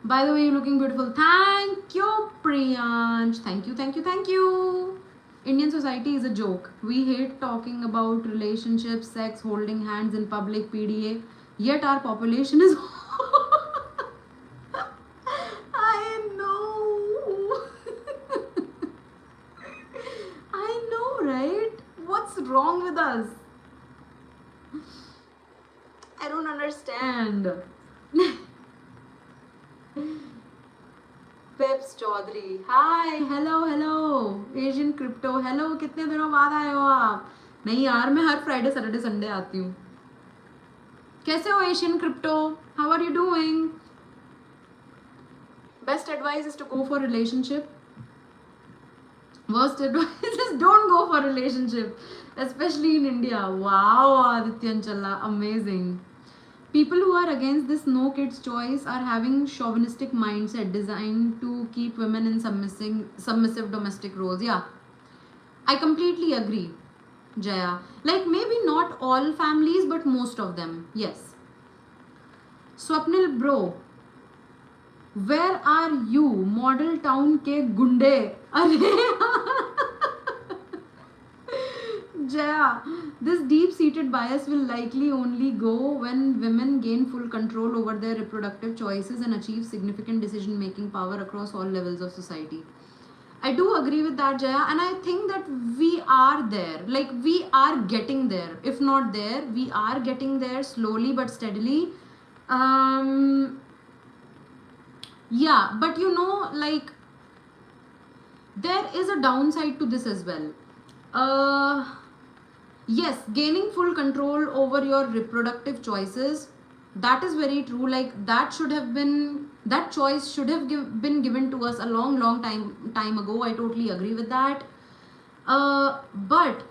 By the way, you're looking beautiful. Thank you, Priyansh. Thank you, thank you, thank you. Indian society is a joke. We hate talking about relationships, sex, holding hands in public, PDA. Yet our population is... I know. I know, right? What's wrong with us? I don't understand. Peps Chaudhary, hi, hello, Asian Crypto, hello, कितने दिनों बाद आए हो आप? नहीं यार, मैं हर Friday, Saturday, Sunday आती हूँ. कैसे हो Asian Crypto? How are you doing? Best advice is to go for relationship. Worst advice is don't go for relationship, especially in India. Wow, Adityan Challa, amazing. People who are against this no kids choice are having chauvinistic mindset designed to keep women in submissive domestic roles. Yeah, I completely agree, Jaya. Like, maybe not all families, but most of them. Yes. Swapnil bro, where are you? Model town ke gunde. Jaya, this deep-seated bias will likely only go when women gain full control over their reproductive choices and achieve significant decision-making power across all levels of society. I do agree with that, Jaya, and I think that we are there. Like, we are getting there. If not there, we are getting there slowly but steadily. Yeah, but you know, like, there is a downside to this as well. Yes, gaining full control over your reproductive choices, that is very true. Like, that choice should have been given to us a long time ago. I totally agree with that. But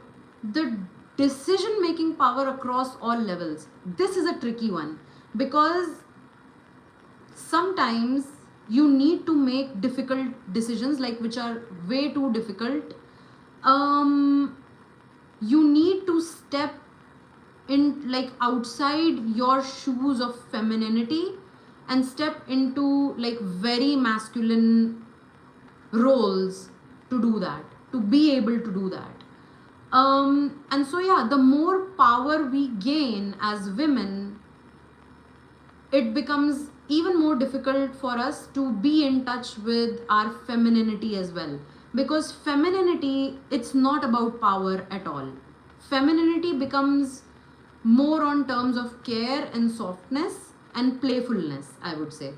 the decision making power across all levels. This is a tricky one because sometimes you need to make difficult decisions, like which are way too difficult. You need to step in, like, outside your shoes of femininity and step into like very masculine roles to do that, to be able to do that. And so yeah, the more power we gain as women, it becomes even more difficult for us to be in touch with our femininity as well, because femininity, it's not about power at all. Femininity becomes more on terms of care and softness and playfulness, I would say.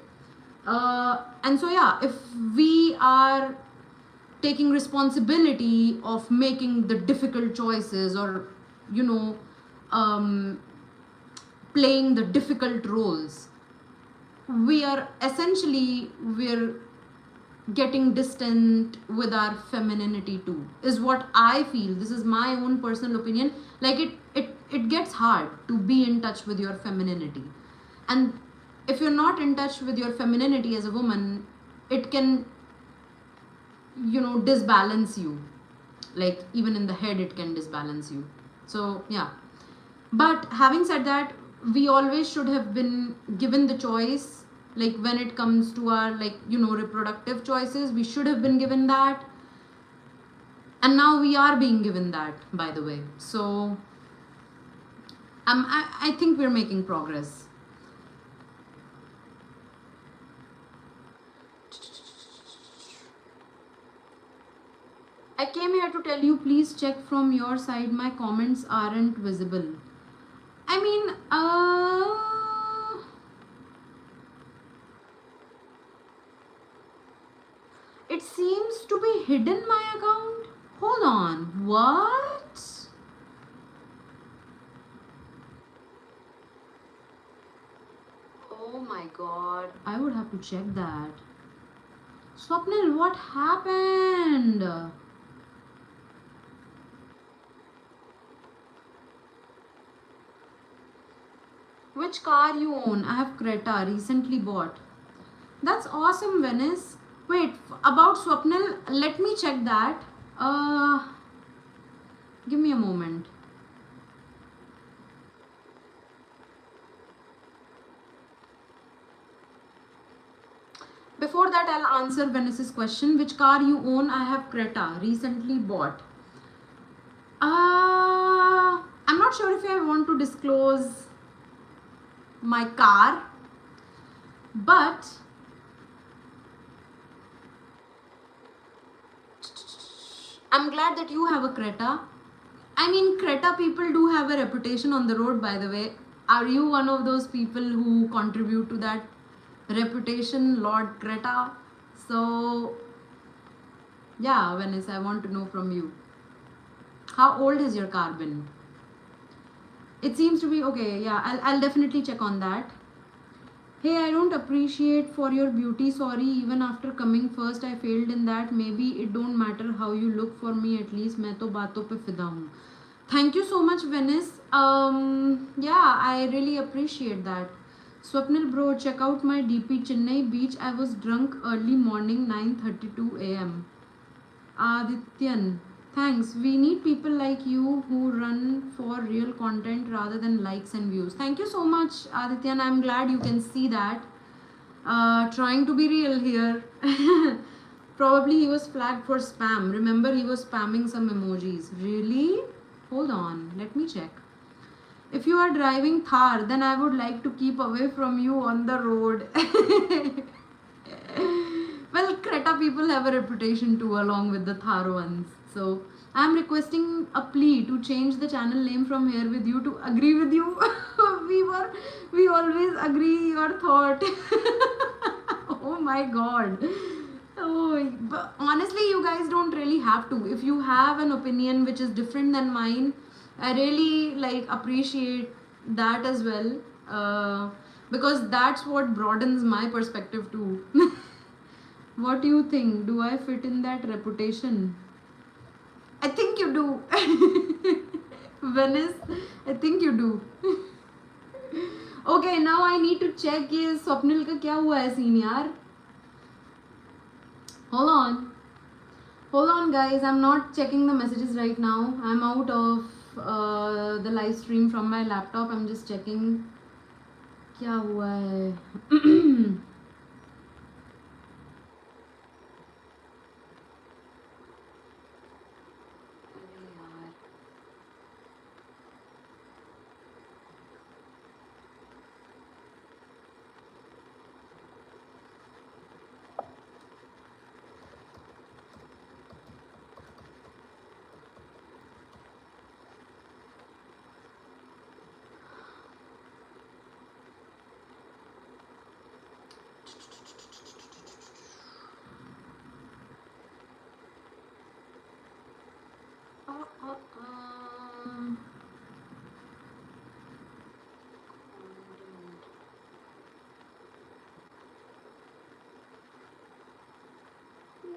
And so yeah, if we are taking responsibility of making the difficult choices, or you know, um, playing the difficult roles, we're getting distant with our femininity too, is what I feel. This is my own personal opinion. Like it gets hard to be in touch with your femininity, and if you're not in touch with your femininity as a woman, it can, you know, disbalance you. Like even in the head it can disbalance you. So yeah, but having said that, we always should have been given the choice. Like when it comes to our, like, you know, reproductive choices, we should have been given that, and now we are being given that, by the way. So I think we're making progress. I came here to tell you, please check from your side, my comments aren't visible. I mean, it seems to be hidden, my account. Hold on, what? Oh my god, I would have to check that. Swapnil, what happened? Which car you own? I have Creta, recently bought. That's awesome, Venice. Wait, about Swapnil, let me check that. Give me a moment. Before that, I'll answer Venice's question. Which car you own? I have Creta, recently bought. I'm not sure if I want to disclose my car, but I'm glad that you have a Creta. I mean, Creta people do have a reputation on the road, by the way. Are you one of those people who contribute to that reputation, Lord Creta? So yeah, Venice, I want to know from you, how old has your car been? It seems to be okay. Yeah, I'll definitely check on that. Hey, I don't appreciate for your beauty. Sorry, even after coming first, I failed in that. Maybe it don't matter how you look for me. At least मैं तो बातों पे फिदा हूँ. Thank you so much, Venice. Yeah, I really appreciate that. Swapnil bro, check out my DP Chennai beach. I was drunk early morning 9:32 a.m. Adityan, thanks. We need people like you who run for real content rather than likes and views. Thank you so much, Adityan. I'm glad you can see that. Trying to be real here. Probably he was flagged for spam. Remember, he was spamming some emojis. Really? Hold on. Let me check. If you are driving Thar, then I would like to keep away from you on the road. Well, Creta people have a reputation too, along with the Thar ones. So I'm requesting a plea to change the channel name from here with you, to agree with you. we always agree your thought. Oh my god. Oh, but honestly, you guys don't really have to. If you have an opinion which is different than mine, I really like appreciate that as well, because that's what broadens my perspective too. What do you think? Do I fit in that reputation? I think you do. Venice, I think you do. Okay, now I need to check ये स्वप्निल का क्या हुआ है scene यार. Hold on guys, I'm not checking the messages right now. I'm out of the live stream from my laptop. I'm just checking क्या हुआ है.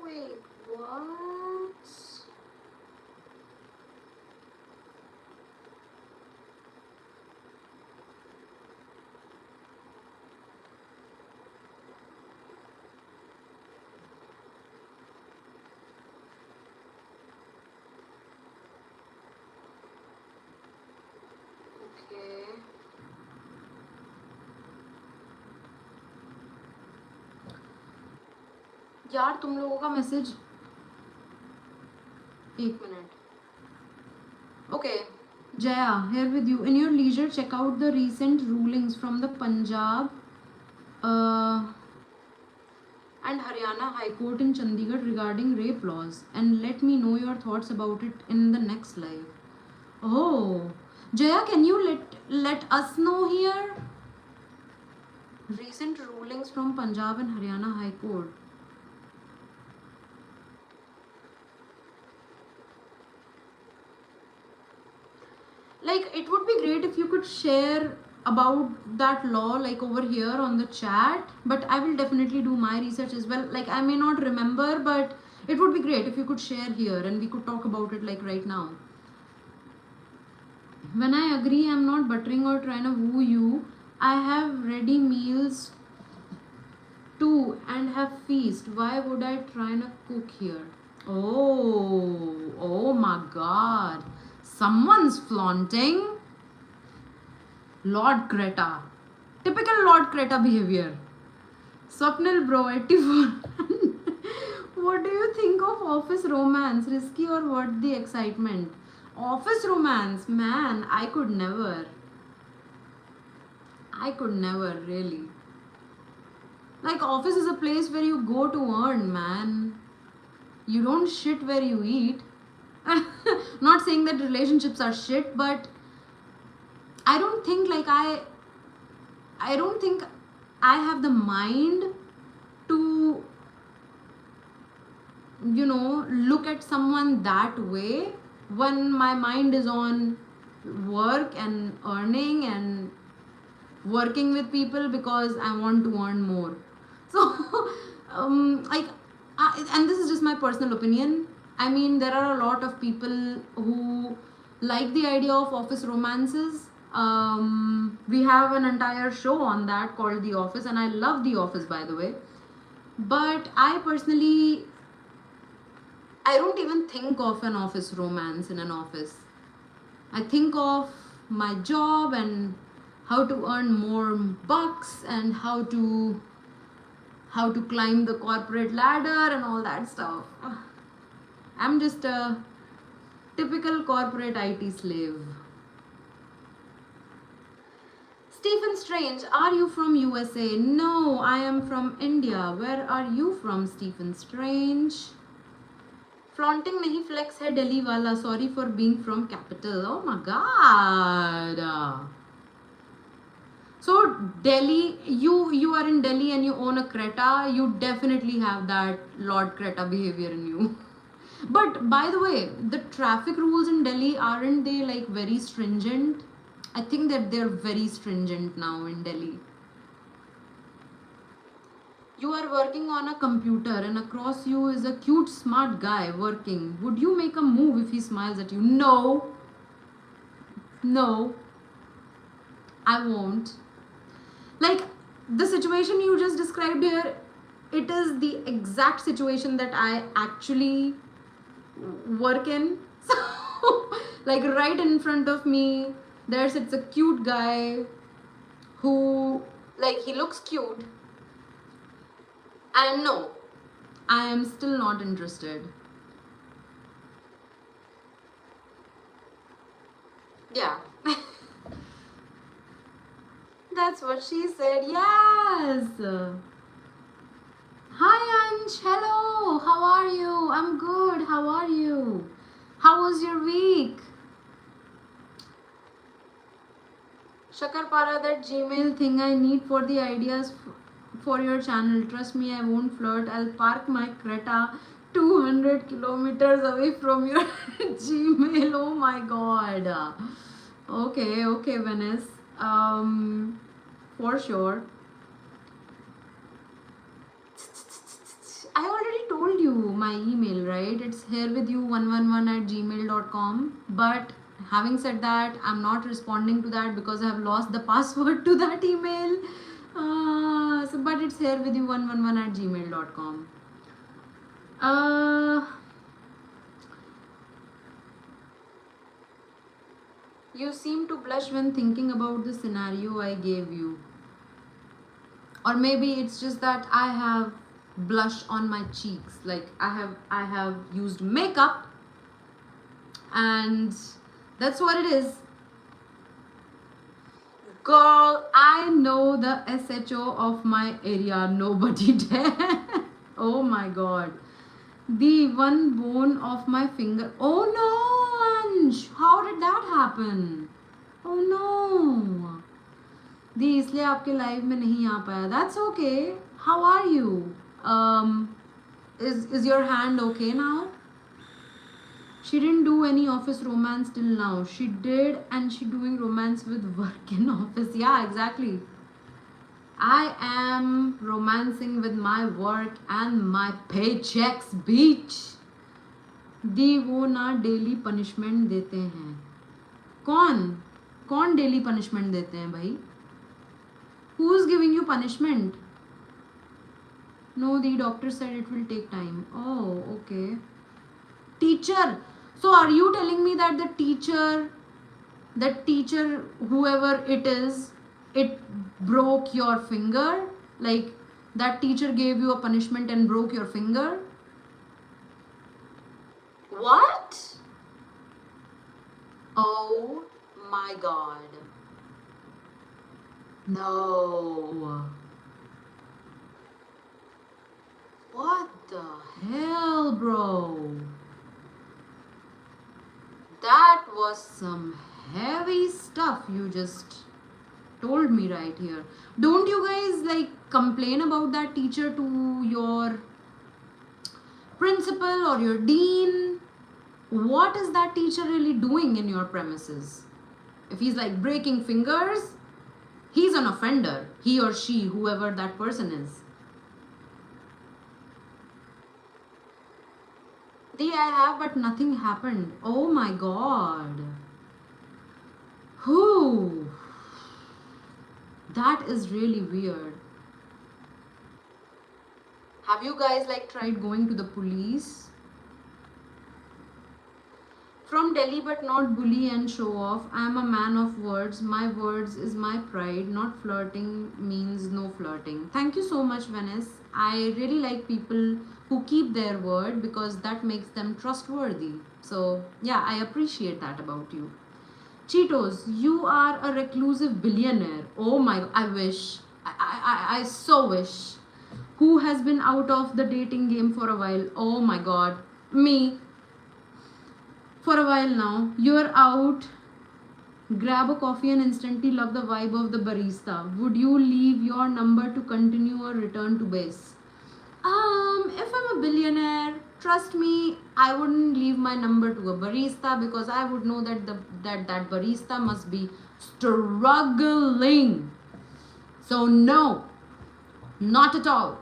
Wait, what? Okay. यार तुम लोगों का मैसेज एक minute. Okay, Jaya, here with you. In your leisure, check out the recent rulings from the Punjab and Haryana High Court in Chandigarh regarding rape laws, and let me know your thoughts about it in the next live. Oh, Jaya, can you let us know here? Recent rulings from Punjab and Haryana High Court. Like, it would be great if you could share about that law like over here on the chat, but I will definitely do my research as well. Like, I may not remember, but it would be great if you could share here and we could talk about it like right now. When I agree, I'm not buttering or trying to woo you. I have ready meals too and have feast. Why would I try to cook here? Oh my god. Someone's flaunting. Lord Greta. Typical Lord Greta behavior. Swapnil bro, 84. What do you think of office romance? Risky or what the excitement? Office romance, man, I could never really. Like, office is a place where you go to earn, man. You don't shit where you eat. Not saying that relationships are shit, but I don't think like I don't think I have the mind to, you know, look at someone that way when my mind is on work and earning and working with people because I want to earn more. So like and this is just my personal opinion. I mean, there are a lot of people who like the idea of office romances. We have an entire show on that called The Office, and I love The Office, by the way. But I personally, I don't even think of an office romance in an office. I think of my job and how to earn more bucks and how to climb the corporate ladder and all that stuff. I'm just a typical corporate IT slave. Stephen Strange, are you from USA? No, I am from India. Where are you from, Stephen Strange? Flaunting nahi, flex hai Delhi wala. Sorry for being from capital. Oh my god. So Delhi, you are in Delhi and you own a Creta. You definitely have that Lord Creta behavior in you. But by the way, the traffic rules in Delhi, aren't they like very stringent? I think that they're very stringent now in Delhi. You are working on a computer and across you is a cute smart guy working. Would you make a move if he smiles at you? No. No, I won't. Like, the situation you just described here, it is the exact situation that I actually work in. So, like, right in front of me, there sits a cute guy who, like, he looks cute. And no, I am still not interested. Yeah. That's what she said. Yes. Hi Ansh, hello. How are you? I'm good. How are you? How was your week? Shakarpara, that Gmail thing I need for the ideas for your channel. Trust me, I won't flirt. I'll park my Creta 200 kilometers away from your Gmail. Oh my god. Okay, okay, Venice. For sure. I already told you my email, right? It's herewithyou111@gmail.com. But having said that, I'm not responding to that because I have lost the password to that email. But it's herewithyou111@gmail.com. You seem to blush when thinking about the scenario I gave you. Or maybe it's just that I have blush on my cheeks. Like I have used makeup, and that's what it is. Girl, I know the SHO of my area. Nobody dare. Oh my god. The one bone of my finger. Oh no, Ansh. How did that happen? Oh no. दी इसलिए आपके live में नहीं आ पाया. That's okay. How are you? Is your hand okay now? She didn't do any office romance till now. She did, and she doing romance with work in office. Yeah, exactly. I am romancing with my work and my paychecks, bitch. दी वो ना daily punishment देते हैं. कौन daily punishment देते हैं भाई? Who's giving you punishment? No, the doctor said it will take time. Oh, okay. Teacher. So are you telling me that the teacher, whoever it is, it broke your finger? Like, that teacher gave you a punishment and broke your finger? What? Oh my god. No. What the hell, bro? That was some heavy stuff you just told me right here. Don't you guys like complain about that teacher to your principal or your dean? What is that teacher really doing in your premises? If he's like breaking fingers, he's an offender. He or she, whoever that person is. I have, but nothing happened. Oh my god. Who? That is really weird. Have you guys like tried going to the police? From Delhi but not bully and show off. I am a man of words. My words is my pride. Not flirting means no flirting. Thank you so much, Venice. I really like people who keep their word because that makes them trustworthy. So yeah, I appreciate that about you. Cheetos, you are a reclusive billionaire. Oh my god, I wish. I so wish. Who has been out of the dating game for a while? Oh my god. Me. For a while now. You're out. Grab a coffee and instantly love the vibe of the barista. Would you leave your number to continue or return to base? If I'm a billionaire, trust me, I wouldn't leave my number to a barista because I would know that that barista must be struggling. So no, not at all.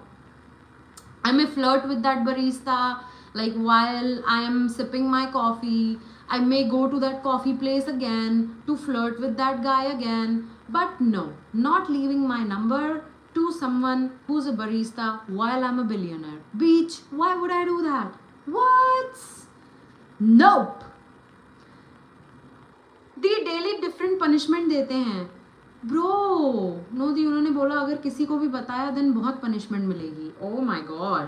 I may flirt with that barista. Like while I am sipping my coffee, I may go to that coffee place again to flirt with that guy again. But no, not leaving my number to someone who's a barista while I'm a billionaire. Beach, why would I do that? What? Nope. The daily different punishment देते हैं bro. Know the उन्होंने बोला अगर किसी को भी बताया then बहुत पनिशमेंट मिलेगी. Oh my god.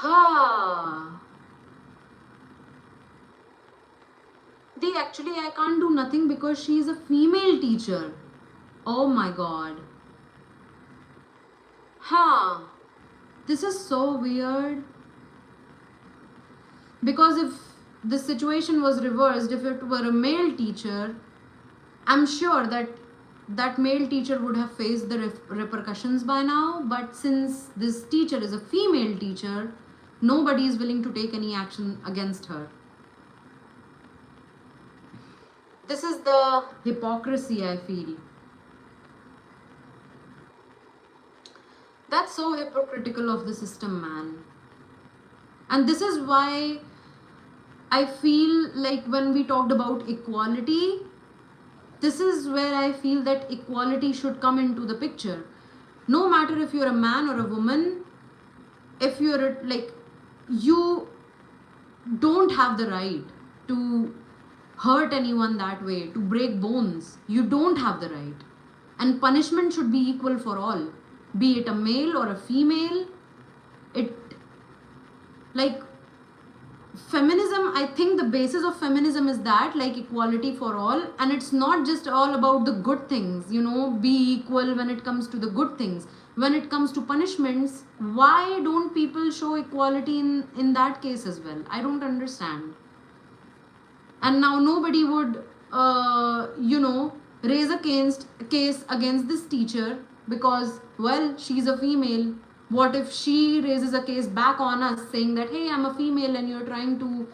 हाँ दी actually I can't do nothing because she is a female teacher. Oh my god. हाँ this is so weird because if the situation was reversed, if it were a male teacher, I'm sure that that male teacher would have faced the repercussions by now. But since this teacher is a female teacher, nobody is willing to take any action against her. This is the hypocrisy I feel. That's so hypocritical of the system, man. And this is why I feel like when we talked about equality, this is where I feel that equality should come into the picture. No matter if you're a man or a woman, if you're like, you don't have the right to hurt anyone that way, to break bones. You don't have the right. And punishment should be equal for all, be it a male or a female. It, like, feminism, I think the basis of feminism is that, like, equality for all. And it's not just all about the good things, you know, be equal when it comes to the good things. When it comes to punishments, why don't people show equality in that case as well? I don't understand. And now nobody would you know, raise a case against this teacher because, well, she's a female. What if she raises a case back on us saying that, hey, I'm a female and you're trying to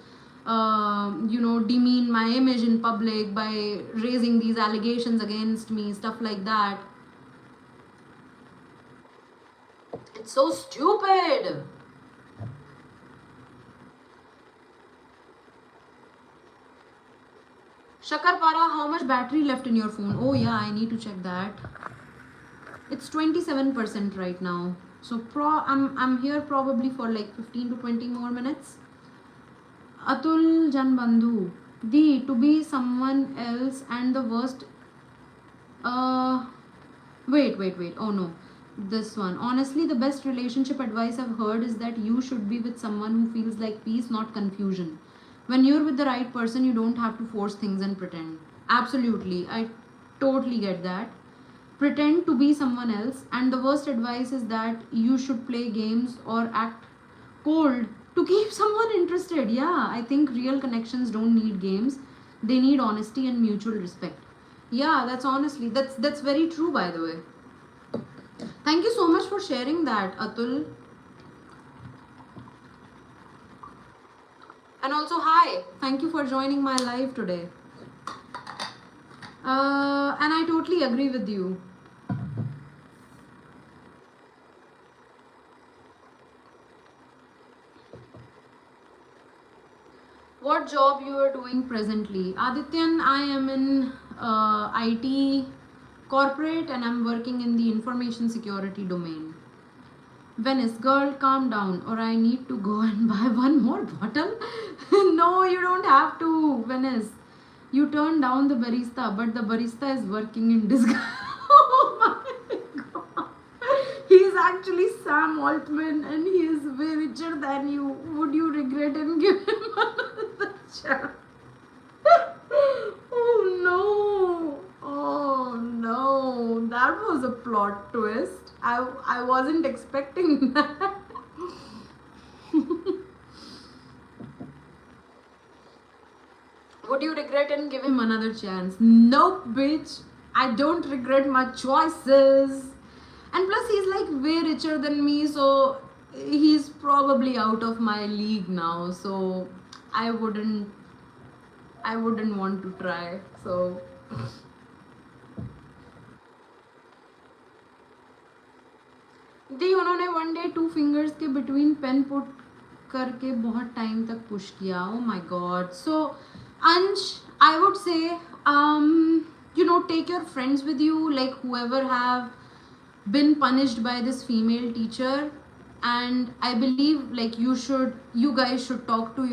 you know, demean my image in public by raising these allegations against me, stuff like that. It's so stupid. Shakarpara, how much battery left in your phone? Oh yeah, I need to check that. It's 27% right now. So I'm here probably for like 15 to 20 more minutes. Atul Janbandhu. To be someone else and the worst. Wait. Oh no. This one. Honestly, the best relationship advice I've heard is that you should be with someone who feels like peace, not confusion. When you're with the right person, you don't have to force things and pretend. Absolutely. I totally get that. Pretend to be someone else, and the worst advice is that you should play games or act cold to keep someone interested. Yeah, I think real connections don't need games. They need honesty and mutual respect. Yeah, that's very true, by the way. Thank you so much for sharing that, Atul. And also, hi, thank you for joining my live today. And I totally agree with you. What job you are doing presently? Adityan, I am in IT corporate and I'm working in the information security domain. Venice, girl, calm down or I need to go and buy one more bottle. No, you don't have to, Venice. You turned down the barista, but the barista is working in disguise. Oh my god. He's actually Sam Altman and he is way richer than you. Would you regret and give him another chance? Oh no. Oh no. That was a plot twist. I wasn't expecting that. Would you regret and give him another chance? Nope, bitch. I don't regret my choices. And plus, he's like way richer than me, so he's probably out of my league now. So I wouldn't want to try. So दी उन्होंने 1 day 2 fingers के between pen put करके बहुत time तक push किया. Oh my god. So Ansh, I would say take your friends with you, like whoever have been punished by this female teacher, and I believe like you guys should talk to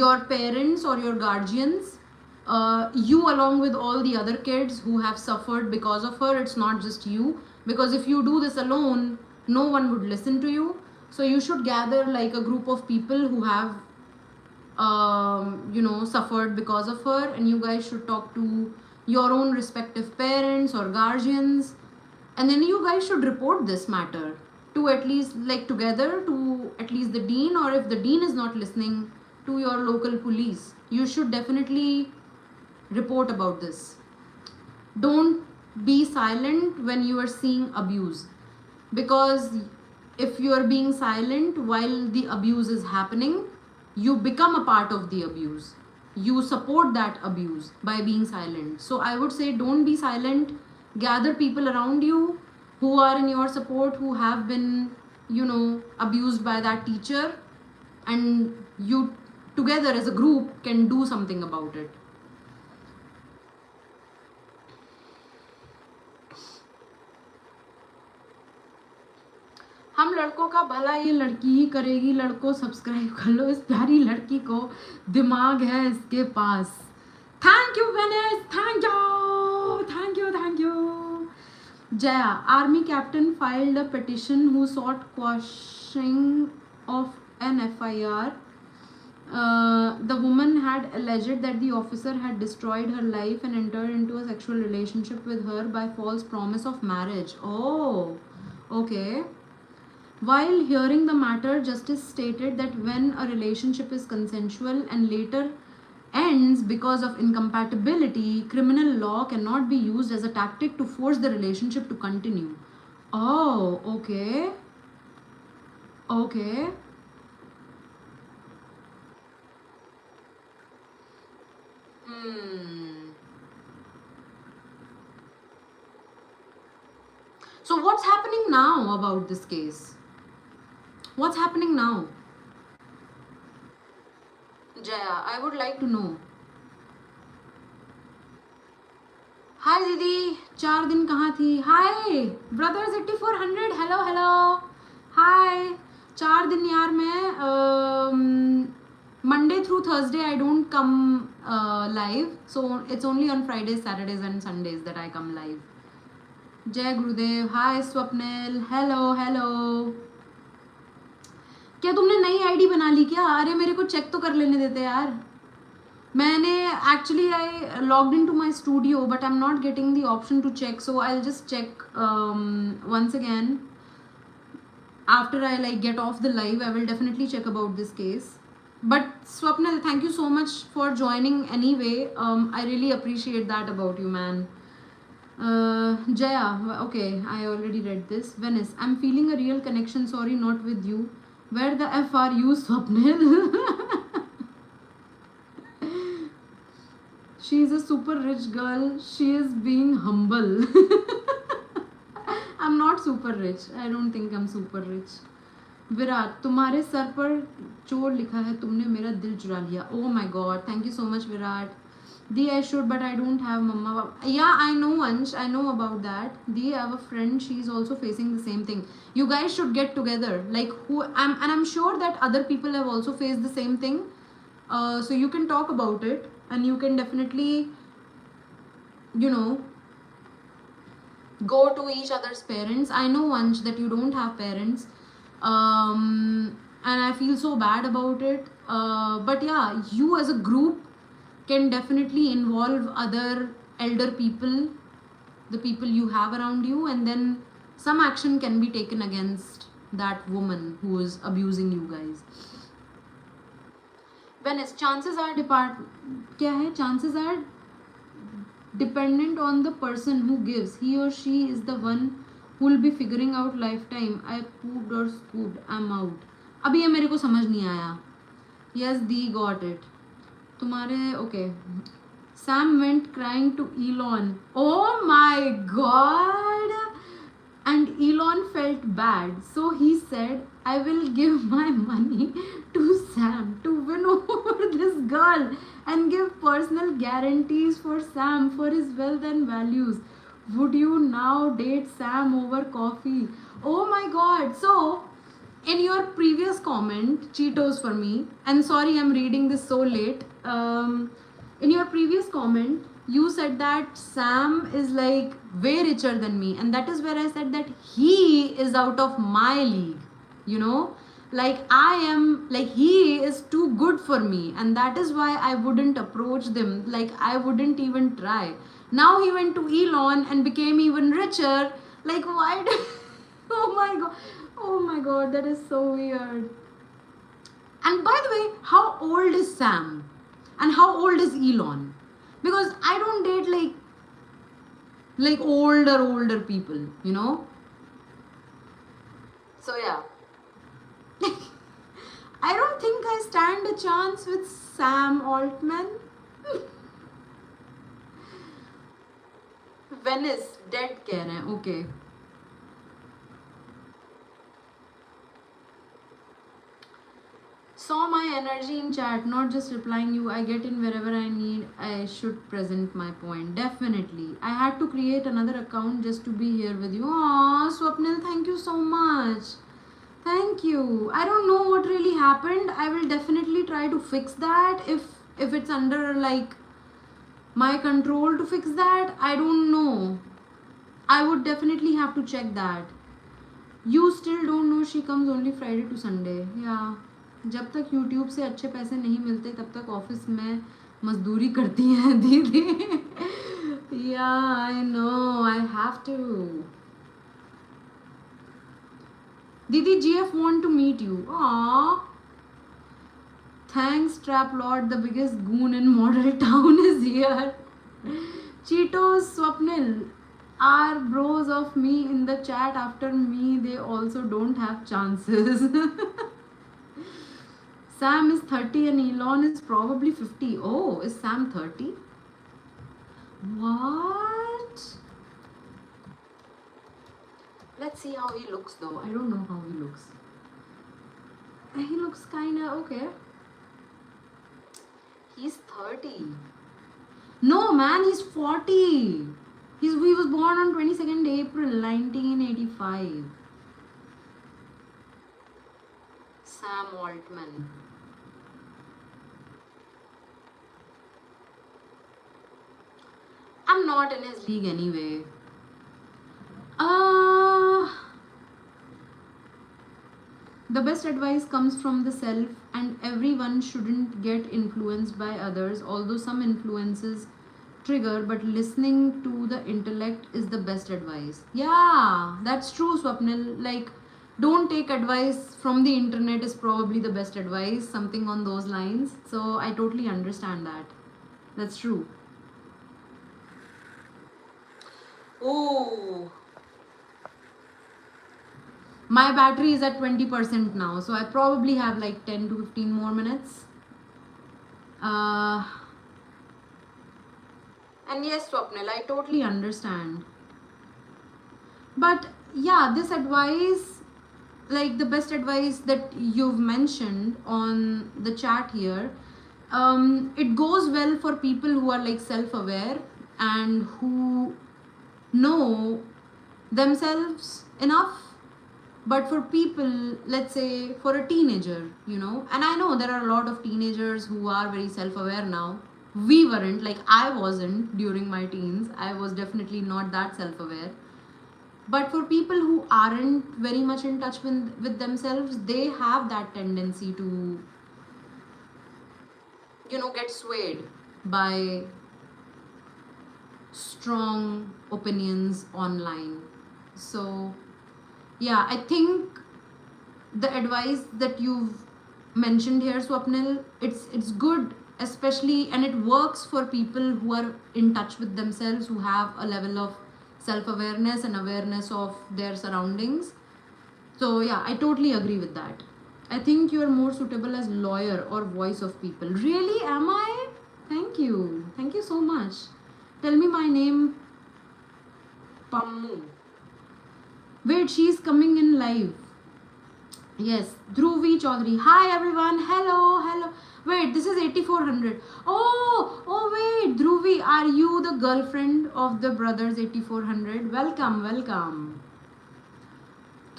your parents or your guardians, you along with all the other kids who have suffered because of her. It's not just you, because if you do this alone, no one would listen to you. So you should gather like a group of people who have suffered because of her, and you guys should talk to your own respective parents or guardians, and then you guys should report this matter to at least like together to at least the dean, or if the dean is not listening, to your local police. You should definitely report about this. Don't be silent when you are seeing abuse, because if you are being silent while the abuse is happening, you become a part of the abuse. You support that abuse by being silent. So I would say don't be silent. Gather people around you who are in your support, who have been abused by that teacher, and you together as a group can do something about it. हम लड़कों का भला ये लड़की ही करेगी. लड़कों subscribe कर लो, इस प्यारी लड़की को दिमाग है इसके पास. Thank you Venice, thank you, thank you, thank you. Jaya, army captain filed a petition who sought quashing of an FIR. The woman had alleged that the officer had destroyed her life and entered into a sexual relationship with her by false promise of marriage. Oh, okay. While hearing the matter, justice stated that when a relationship is consensual and later ends because of incompatibility, criminal law cannot be used as a tactic to force the relationship to continue. Oh, okay. Okay. So what's happening now about this case? What's happening now? Jaya, I would like to know. Hi Didi, 4 दिन कहाँ थी? Hi brothers 8400, hello hello. Hi, 4 दिन यार मैं Monday through Thursday I don't come live, so it's only on Fridays, Saturdays and Sundays that I come live. जय गुरुदेव. Hi Swapnil, hello hello. क्या तुमने नई आईडी बना ली क्या? अरे मेरे को चेक तो कर लेने देते यार. मैंने actually I logged in to my studio but I am not getting the option to check, so I just check once again after I like get off the live. I will definitely check about this case. But Swapnil, thank you so much for joining anyway. I really appreciate that about you, man. Jaya, okay, I already read this. Venice, I'm feeling a real connection. Sorry, not with you. Where the F are you, Swapnil? She is a super rich girl. She is being humble. I'm not super rich. I don't think I'm super rich. Virat, तुम्हारे sir पर चोर लिखा है, तुमने मेरा दिल चुरा लिया. Oh my god, thank you so much Virat. Di, I should, but I don't have mama. Yeah, I know Ansh, I know about that. Di, I have a friend, she's also facing the same thing. You guys should get together. Like I'm sure that other people have also faced the same thing. So you can talk about it, and you can definitely, go to each other's parents. I know Ansh that you don't have parents. And I feel so bad about it. But yeah, you as a group can definitely involve other elder people, the people you have around you, and then some action can be taken against that woman who is abusing you guys. Venice, chances are chances are dependent on the person who gives. He or she is the one who will be figuring out lifetime. I pooped or scooped, I'm out. अभी ये मेरे को समझ नहीं आया. Yes, Dee got it. तुम्हारे okay. Sam went crying to Elon. Oh my god. And Elon felt bad, so he said, I will give my money to Sam to win over this girl and give personal guarantees for Sam for his wealth and values. Would you now date Sam over coffee? Oh my god. So in your previous comment, Cheetos for me, and sorry I'm reading this so late. In your previous comment, you said that Sam is like way richer than me, and that is where I said that he is out of my league. You know, like I am, like he is too good for me, and that is why I wouldn't approach them. Like I wouldn't even try. Now he went to Elon and became even richer. Like why? Oh my god. Oh my god, that is so weird. And by the way, how old is Sam? And how old is Elon? Because I don't date like older people, you know? So yeah. I don't think I stand a chance with Sam Altman. Venice dead कह रहे हैं. Okay. Saw my energy in chat, not just replying you. I get in wherever I need. I should present my point. Definitely. I had to create another account just to be here with you. Aww, Swapnil, thank you so much. Thank you. I don't know what really happened. I will definitely try to fix that if it's under like my control to fix that. I don't know. I would definitely have to check that. You still don't know she comes only Friday to Sunday. Yeah. जब तक YouTube से अच्छे पैसे नहीं मिलते तब तक office में मजदूरी करती हैं दीदी. Yeah, I know. I have to. Didi, GF want to meet you. Aww. Thanks, Trap Lord. The biggest goon in model town is here. Cheetos, Swapnil are bros of me in the chat. After me, they also don't have chances. Sam is 30 and Elon is probably 50. Oh, is Sam 30? What? Let's see how he looks though. I don't know how he looks. He looks kinda okay. He's 30. No man, he's 40. He was born on 22nd April 1985. Sam Altman. I'm not in his league anyway. The best advice comes from the self, and everyone shouldn't get influenced by others, although some influences trigger, but listening to the intellect is the best advice. Yeah, that's true, Swapnil. Like, don't take advice from the internet is probably the best advice, something on those lines. So I totally understand that. That's true. Oh, my battery is at 20% now, so I probably have like 10 to 15 more minutes. And yes, Swapnil, I totally understand. But yeah, this advice, like the best advice that you've mentioned on the chat here, it goes well for people who are like self-aware and who know themselves enough. But for people, let's say for a teenager, you know, and I know there are a lot of teenagers who are very self-aware now. We weren't, like I wasn't during my teens. I was definitely not that self-aware. But for people who aren't very much in touch with themselves, they have that tendency to, you know, get swayed by strong opinions online. So yeah, I think the advice that you've mentioned here, Swapnil, it's good, especially, and it works for people who are in touch with themselves, who have a level of self-awareness and awareness of their surroundings. So yeah, I totally agree with that. I think you are more suitable as lawyer or voice of people. Really, am I? Thank you. Thank you so much. Tell me my name. Pammu. Wait, she's coming in live. Yes, Dhruvi Chaudhary. Hi everyone. Hello, hello. Wait, this is 8400. Oh, wait, Dhruvi, are you the girlfriend of the brothers 8400? Welcome, welcome.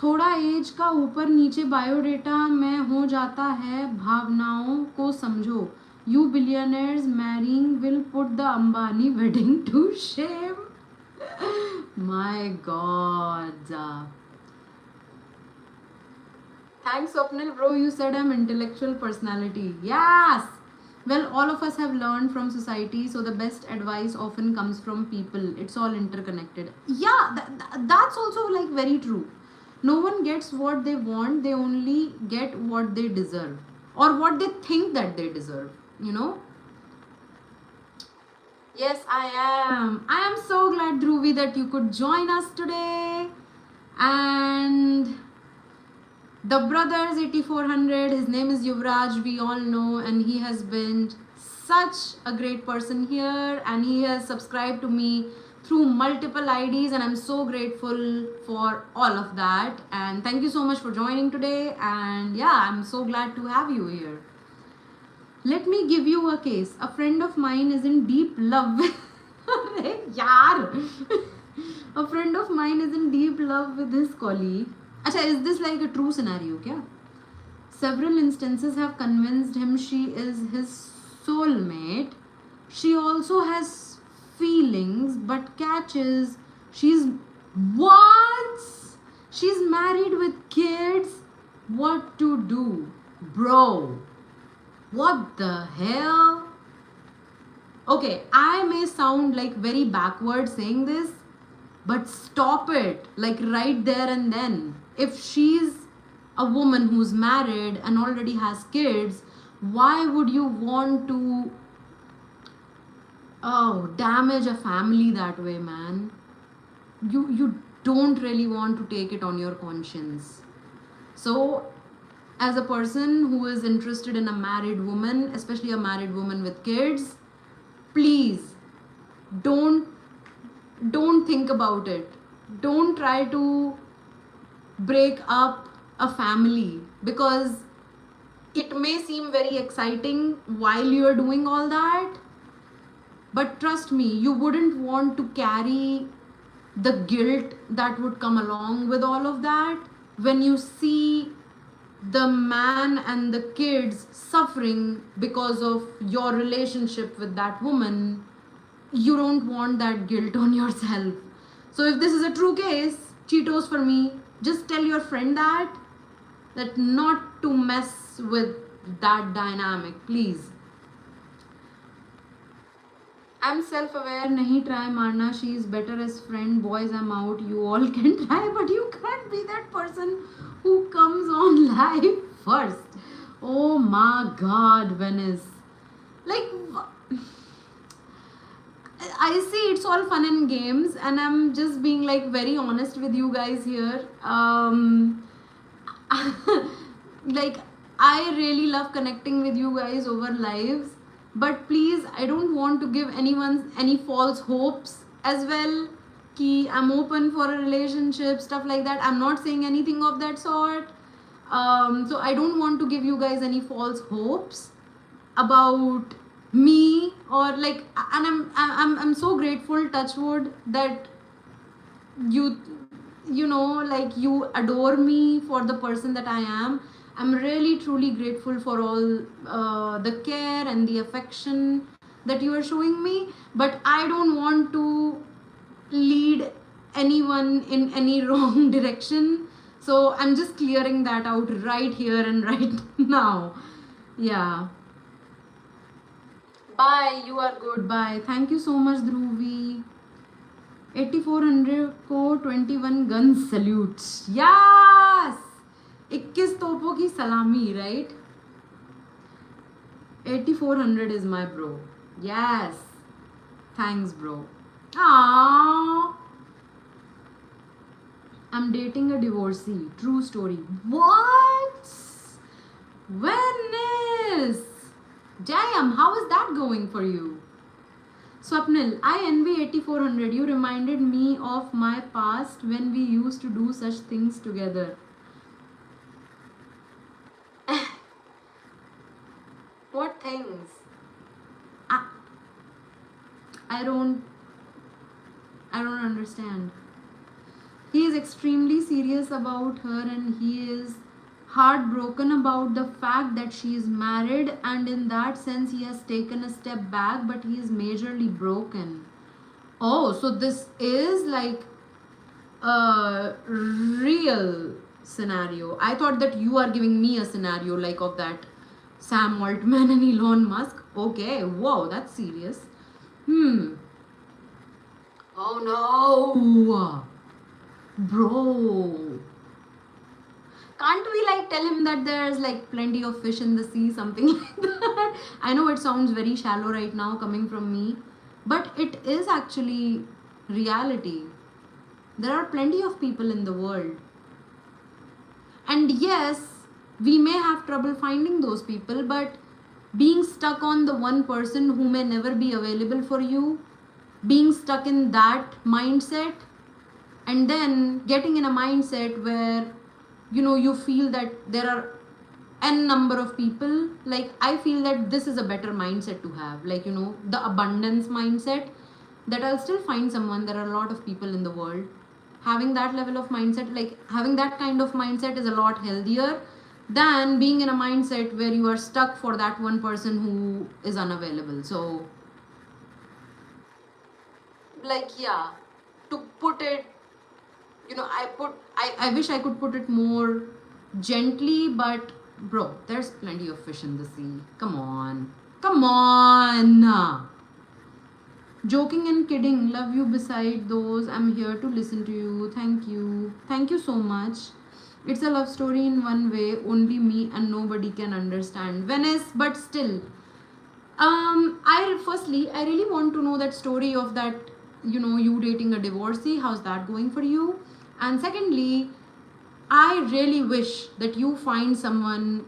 थोड़ा as का ऊपर नीचे biodata में हो जाता है, भावनाओं को समझो. You billionaires marrying will put the Ambani wedding to shame. My God. Thanks, Swapnil bro. You said I'm intellectual personality. Yes. Well, all of us have learned from society, so the best advice often comes from people. It's all interconnected. Yeah, that's also like very true. No one gets what they want. They only get what they deserve or what they think that they deserve. You know. Yes, I am. I am so glad, Dhruvi, that you could join us today. And the brothers 8400, his name is Yuvraj, we all know, and he has been such a great person here, and he has subscribed to me through multiple IDs, and I'm so grateful for all of that. And thank you so much for joining today, and yeah, I'm so glad to have you here. Let me give you a case. A friend of mine is in deep love with a friend of mine is in deep love with his colleague. Acha, is this like a true scenario? Kya? Several instances have convinced him she is his soulmate. She also has feelings, but catch is she's what? She's married with kids. What to do? Bro, what the hell? Okay, I may sound like very backward saying this, but stop it, like right there and then. If she's a woman who's married and already has kids, why would you want to damage a family that way, man? You don't really want to take it on your conscience. So as a person who is interested in a married woman, especially a married woman with kids, please don't think about it. Don't try to break up a family, because it may seem very exciting while you are doing all that, but trust me, you wouldn't want to carry the guilt that would come along with all of that when you see the man and the kids suffering because of your relationship with that woman. You don't want that guilt on yourself. So if this is a true case, Cheetos for me, just tell your friend that not to mess with that dynamic, please. I'm self-aware, nahi try marna, she is better as friend, boys I'm out, you all can try, but you can't be that person who comes on live first. Oh my God, Venice. Like, I see it's all fun and games, and I'm just being like very honest with you guys here. Like, I really love connecting with you guys over lives, but please, I don't want to give anyone any false hopes as well. Ki I'm open for a relationship, stuff like that. I'm not saying anything of that sort. So I don't want to give you guys any false hopes about me, or like, and I'm so grateful, touch wood, that you know, like, you adore me for the person that I am. I'm really truly grateful for all the care and the affection that you are showing me, but I don't want to lead anyone in any wrong direction. So I'm just clearing that out right here and right now. Yeah. Bye, you are good. Bye. Thank you so much, Dhruvi. 8400 को 21 gun salute. Yes, 21 तोपों की सलामी, right? 8400 is my bro. Yes. Thanks, bro. Aww. I'm dating a divorcee. True story. What? Venice. Damn, how is that going for you? Swapnil, I envy 8400. You reminded me of my past when we used to do such things together. What things? I, I don't understand. He is extremely serious about her and he is heartbroken about the fact that she is married, and in that sense he has taken a step back, but he is majorly broken. Oh, so this is like a real scenario. I thought that you are giving me a scenario like of that Sam Altman and Elon Musk. Okay, whoa, that's serious. Oh no, bro. Can't we like tell him that there's like plenty of fish in the sea, something like that? I know it sounds very shallow right now coming from me, but it is actually reality. There are plenty of people in the world. And yes, we may have trouble finding those people, but being stuck on the one person who may never be available for you, being stuck in that mindset, and then getting in a mindset where you feel that there are n number of people, like I feel that this is a better mindset to have, like the abundance mindset, that I'll still find someone. There are a lot of people in the world. Having that level of mindset, like having that kind of mindset, is a lot healthier than being in a mindset where you are stuck for that one person who is unavailable. So like, yeah, to put it, I wish I could put it more gently, but bro, there's plenty of fish in the sea. Come on. Come on. Joking and kidding. Love you beside those. I'm here to listen to you. Thank you. Thank you so much. It's a love story in one way. Only me and nobody can understand. Venice, but still. I really want to know that story of that, you dating a divorcee. How's that going for you? And secondly, I really wish that you find someone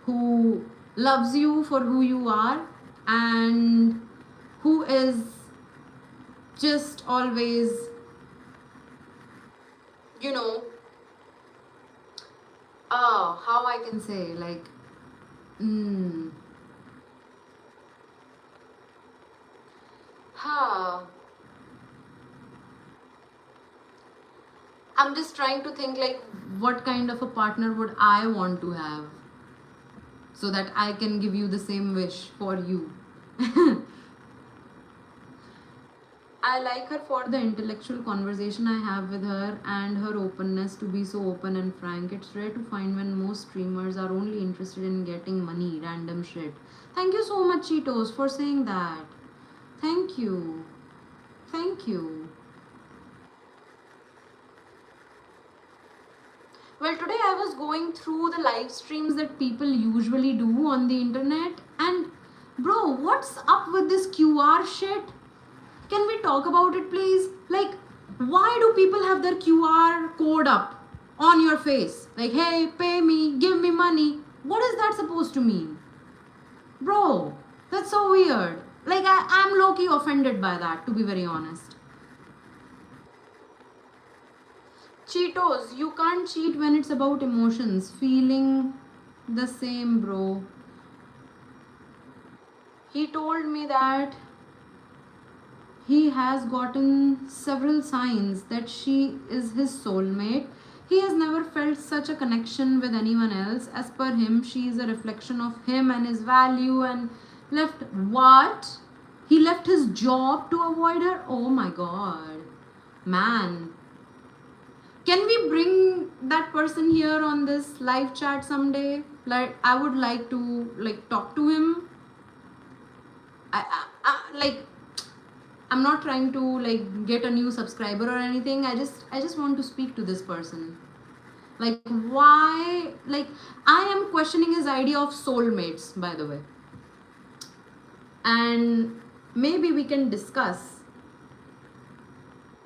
who loves you for who you are and who is just always, how I can say, like, I'm just trying to think like what kind of a partner would I want to have so that I can give you the same wish for you. I like her for the intellectual conversation I have with her and her openness to be so open and frank. It's rare to find when most streamers are only interested in getting money, random shit. Thank you so much, Cheetos, for saying that. Thank you. Thank you. Well, today I was going through the live streams that people usually do on the internet, and bro, what's up with this QR shit? Can we talk about it, please? Like, why do people have their QR code up on your face? Like, hey, pay me, give me money. What is that supposed to mean? Bro, that's so weird. Like, I'm low-key offended by that, to be very honest. Cheetos, you can't cheat when it's about emotions. Feeling the same, bro. He told me that he has gotten several signs that she is his soulmate. He has never felt such a connection with anyone else. As per him, she is a reflection of him and his value, and left what? He left his job to avoid her? Oh my god. Man. Can we bring that person here on this live chat someday? Like, I would like to like talk to him. I'm not trying to like get a new subscriber or anything. I just want to speak to this person. Like, why? Like, I am questioning his idea of soulmates, by the way. And maybe we can discuss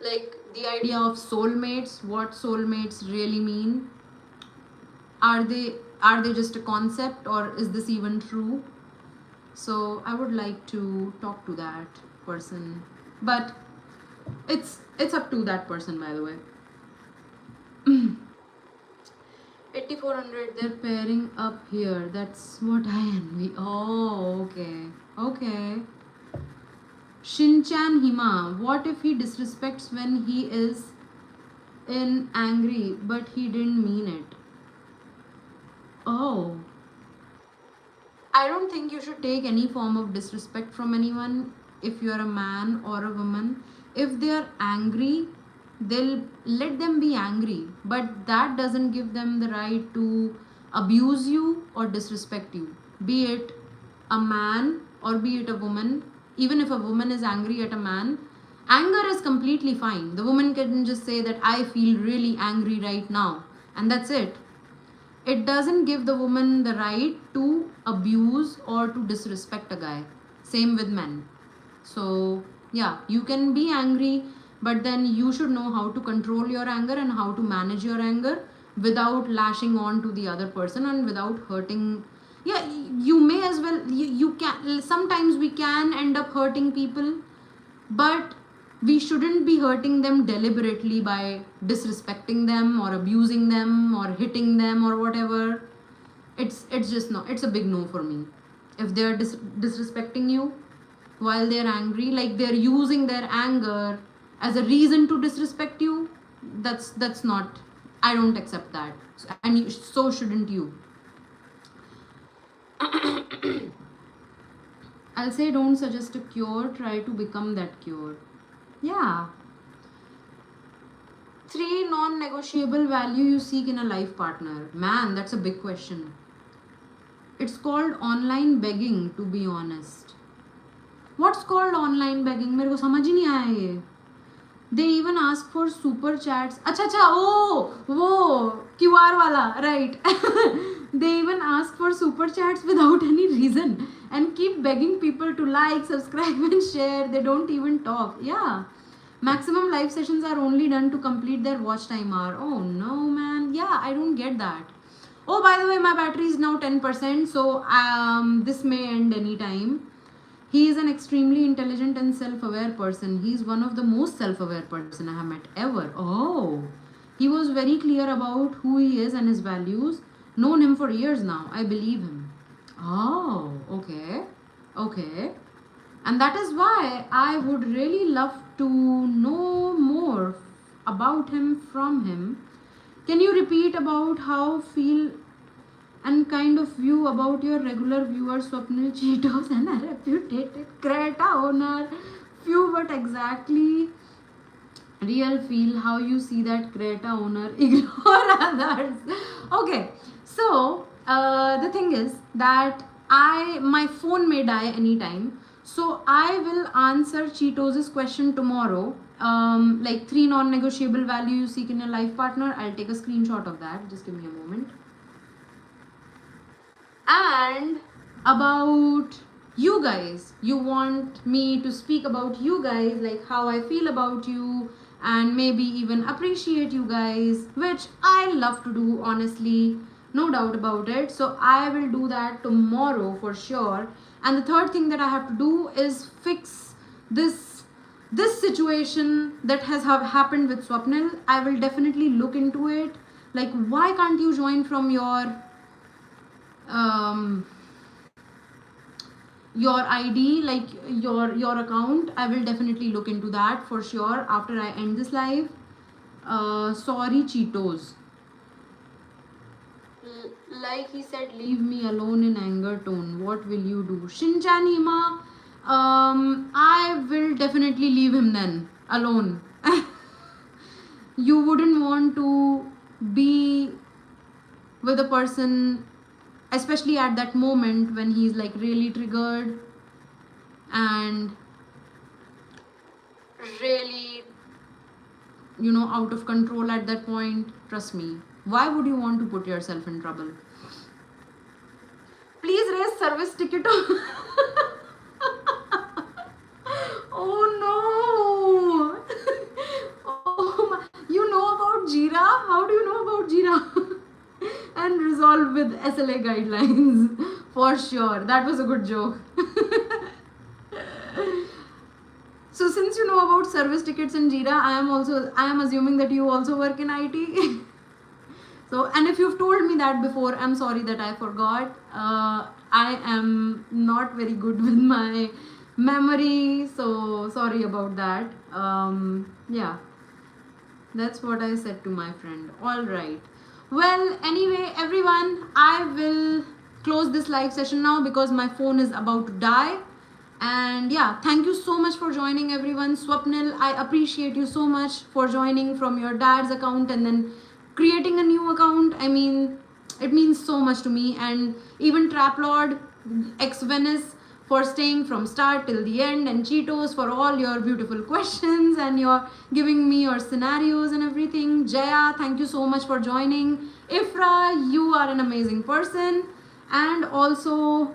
like the idea of soulmates, what soulmates really mean. Are they just a concept, or is this even true? So I would like to talk to that person, but it's up to that person, by the way. 8400, they're pairing up here. That's what I envy. Oh, okay. Okay. Shinchan Hima, what if he disrespects when he is in angry, but he didn't mean it? Oh. I don't think you should take any form of disrespect from anyone if you're a man or a woman. If they are angry, they'll let them be angry, but that doesn't give them the right to abuse you or disrespect you. Be it a man or be it a woman, even if a woman is angry at a man, anger is completely fine. The woman can just say that I feel really angry right now, and that's it. It doesn't give the woman the right to abuse or to disrespect a guy. Same with men. So, yeah, you can be angry, but then you should know how to control your anger and how to manage your anger without lashing on to the other person and without hurting. Yeah, you may as well, you can, sometimes we can end up hurting people, but we shouldn't be hurting them deliberately by disrespecting them or abusing them or hitting them or whatever. It's just no, it's a big no for me. If they're disrespecting you while they're angry, like they're using their anger as a reason to disrespect you, that's not, I don't accept that. And so shouldn't you. I'll say don't suggest a cure, try to become that cure. Yeah. 3 non-negotiable value you seek in a life partner. Man, that's a big question. It's called online begging, to be honest. What's called online begging? मेरे को समझ ही नहीं आया ये. They even ask for super chats. अच्छा, oh, वो QR वाला, right? They even ask for super chats without any reason and keep begging people to like, subscribe and share. They don't even talk. Yeah. Maximum live sessions are only done to complete their watch time hour. Oh no, man. Yeah, I don't get that. Oh, by the way, my battery is now 10%, so this may end anytime. He is an extremely intelligent and self-aware person. He is one of the most self-aware person I have met ever. Oh, he was very clear about who he is and his values. Known him for years now. I believe him. Oh, okay. Okay. And that is why I would really love to know more about him from him. Can you repeat about how feel and kind of view about your regular viewer Swapnil Cheetos and a reputed Creta owner? Few but exactly real feel how you see that Creta owner ignore others. Okay, so the thing is that my phone may die anytime. So I will answer Cheetos' question tomorrow. Like 3 non-negotiable value you seek in a life partner. I'll take a screenshot of that. Just give me a moment. And about you guys, you want me to speak about you guys, like how I feel about you and maybe even appreciate you guys, which I love to do, honestly, no doubt about it. So I will do that tomorrow for sure. And the third thing that I have to do is fix this situation that has happened with Swapnil. I will definitely look into it. Like, why can't you join from your ID, like your account? I will definitely look into that for sure after I end this live. Sorry, Cheetos. Like he said, leave me alone in anger tone. What will you do? Shinchan Hima, I will definitely leave him then alone. You wouldn't want to be with a person, especially at that moment when he's like really triggered and really, you know, out of control at that point. Trust me. Why would you want to put yourself in trouble? Please raise service ticket. Oh no. Oh my. You know about Jeera? How do you know about Jeera? and resolve with SLA guidelines. For sure. That was a good joke. So since you know about service tickets in Jira, I am assuming that you also work in IT. So, and if you've told me that before, I'm sorry that I forgot. I am not very good with my memory, so sorry about that. Yeah, that's what I said to my friend. All right. Well, anyway, everyone, I will close this live session now because my phone is about to die. And yeah, thank you so much for joining, everyone. Swapnil, I appreciate you so much for joining from your dad's account and then creating a new account. I mean, it means so much to me. And even Traplord, ex Venice, for staying from start till the end, and Cheetos for all your beautiful questions and your giving me your scenarios and everything. Jaya, thank you so much for joining. Ifra, you are an amazing person. And also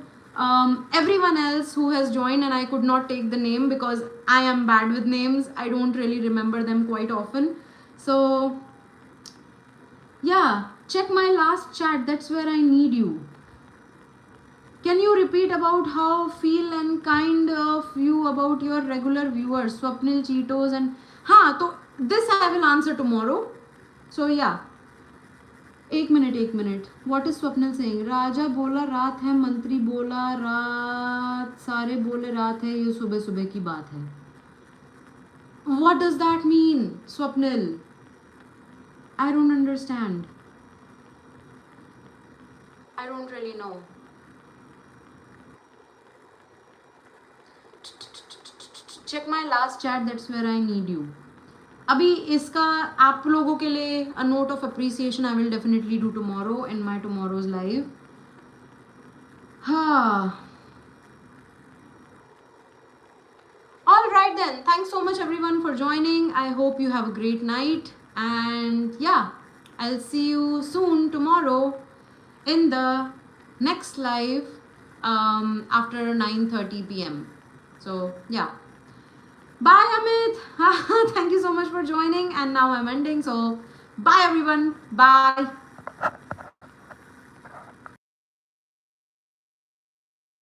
everyone else who has joined, and I could not take the name because I am bad with names. I don't really remember them quite often. So yeah, check my last chat. That's where I need you. Can you repeat about how feel and kind of you about your regular viewers, Swapnil, Cheetos, and so this I will answer tomorrow. So yeah. एक minute. What is Swapnil saying? राजा बोला रात है, मंत्री बोला रात, सारे बोले रात है, ये सुबह सुबह की बात है. What does that mean, Swapnil? I don't understand. I don't really know. Check my last chat. That's where I need you. अभी इसका आप लोगों के लिए a note of appreciation I will definitely do tomorrow in my tomorrow's live. All right then. Thanks so much everyone for joining. I hope you have a great night. And yeah, I'll see you soon tomorrow in the next live after 9:30 p.m. So yeah. Bye Amit. Thank you so much for joining, and now I'm ending. So bye everyone. Bye.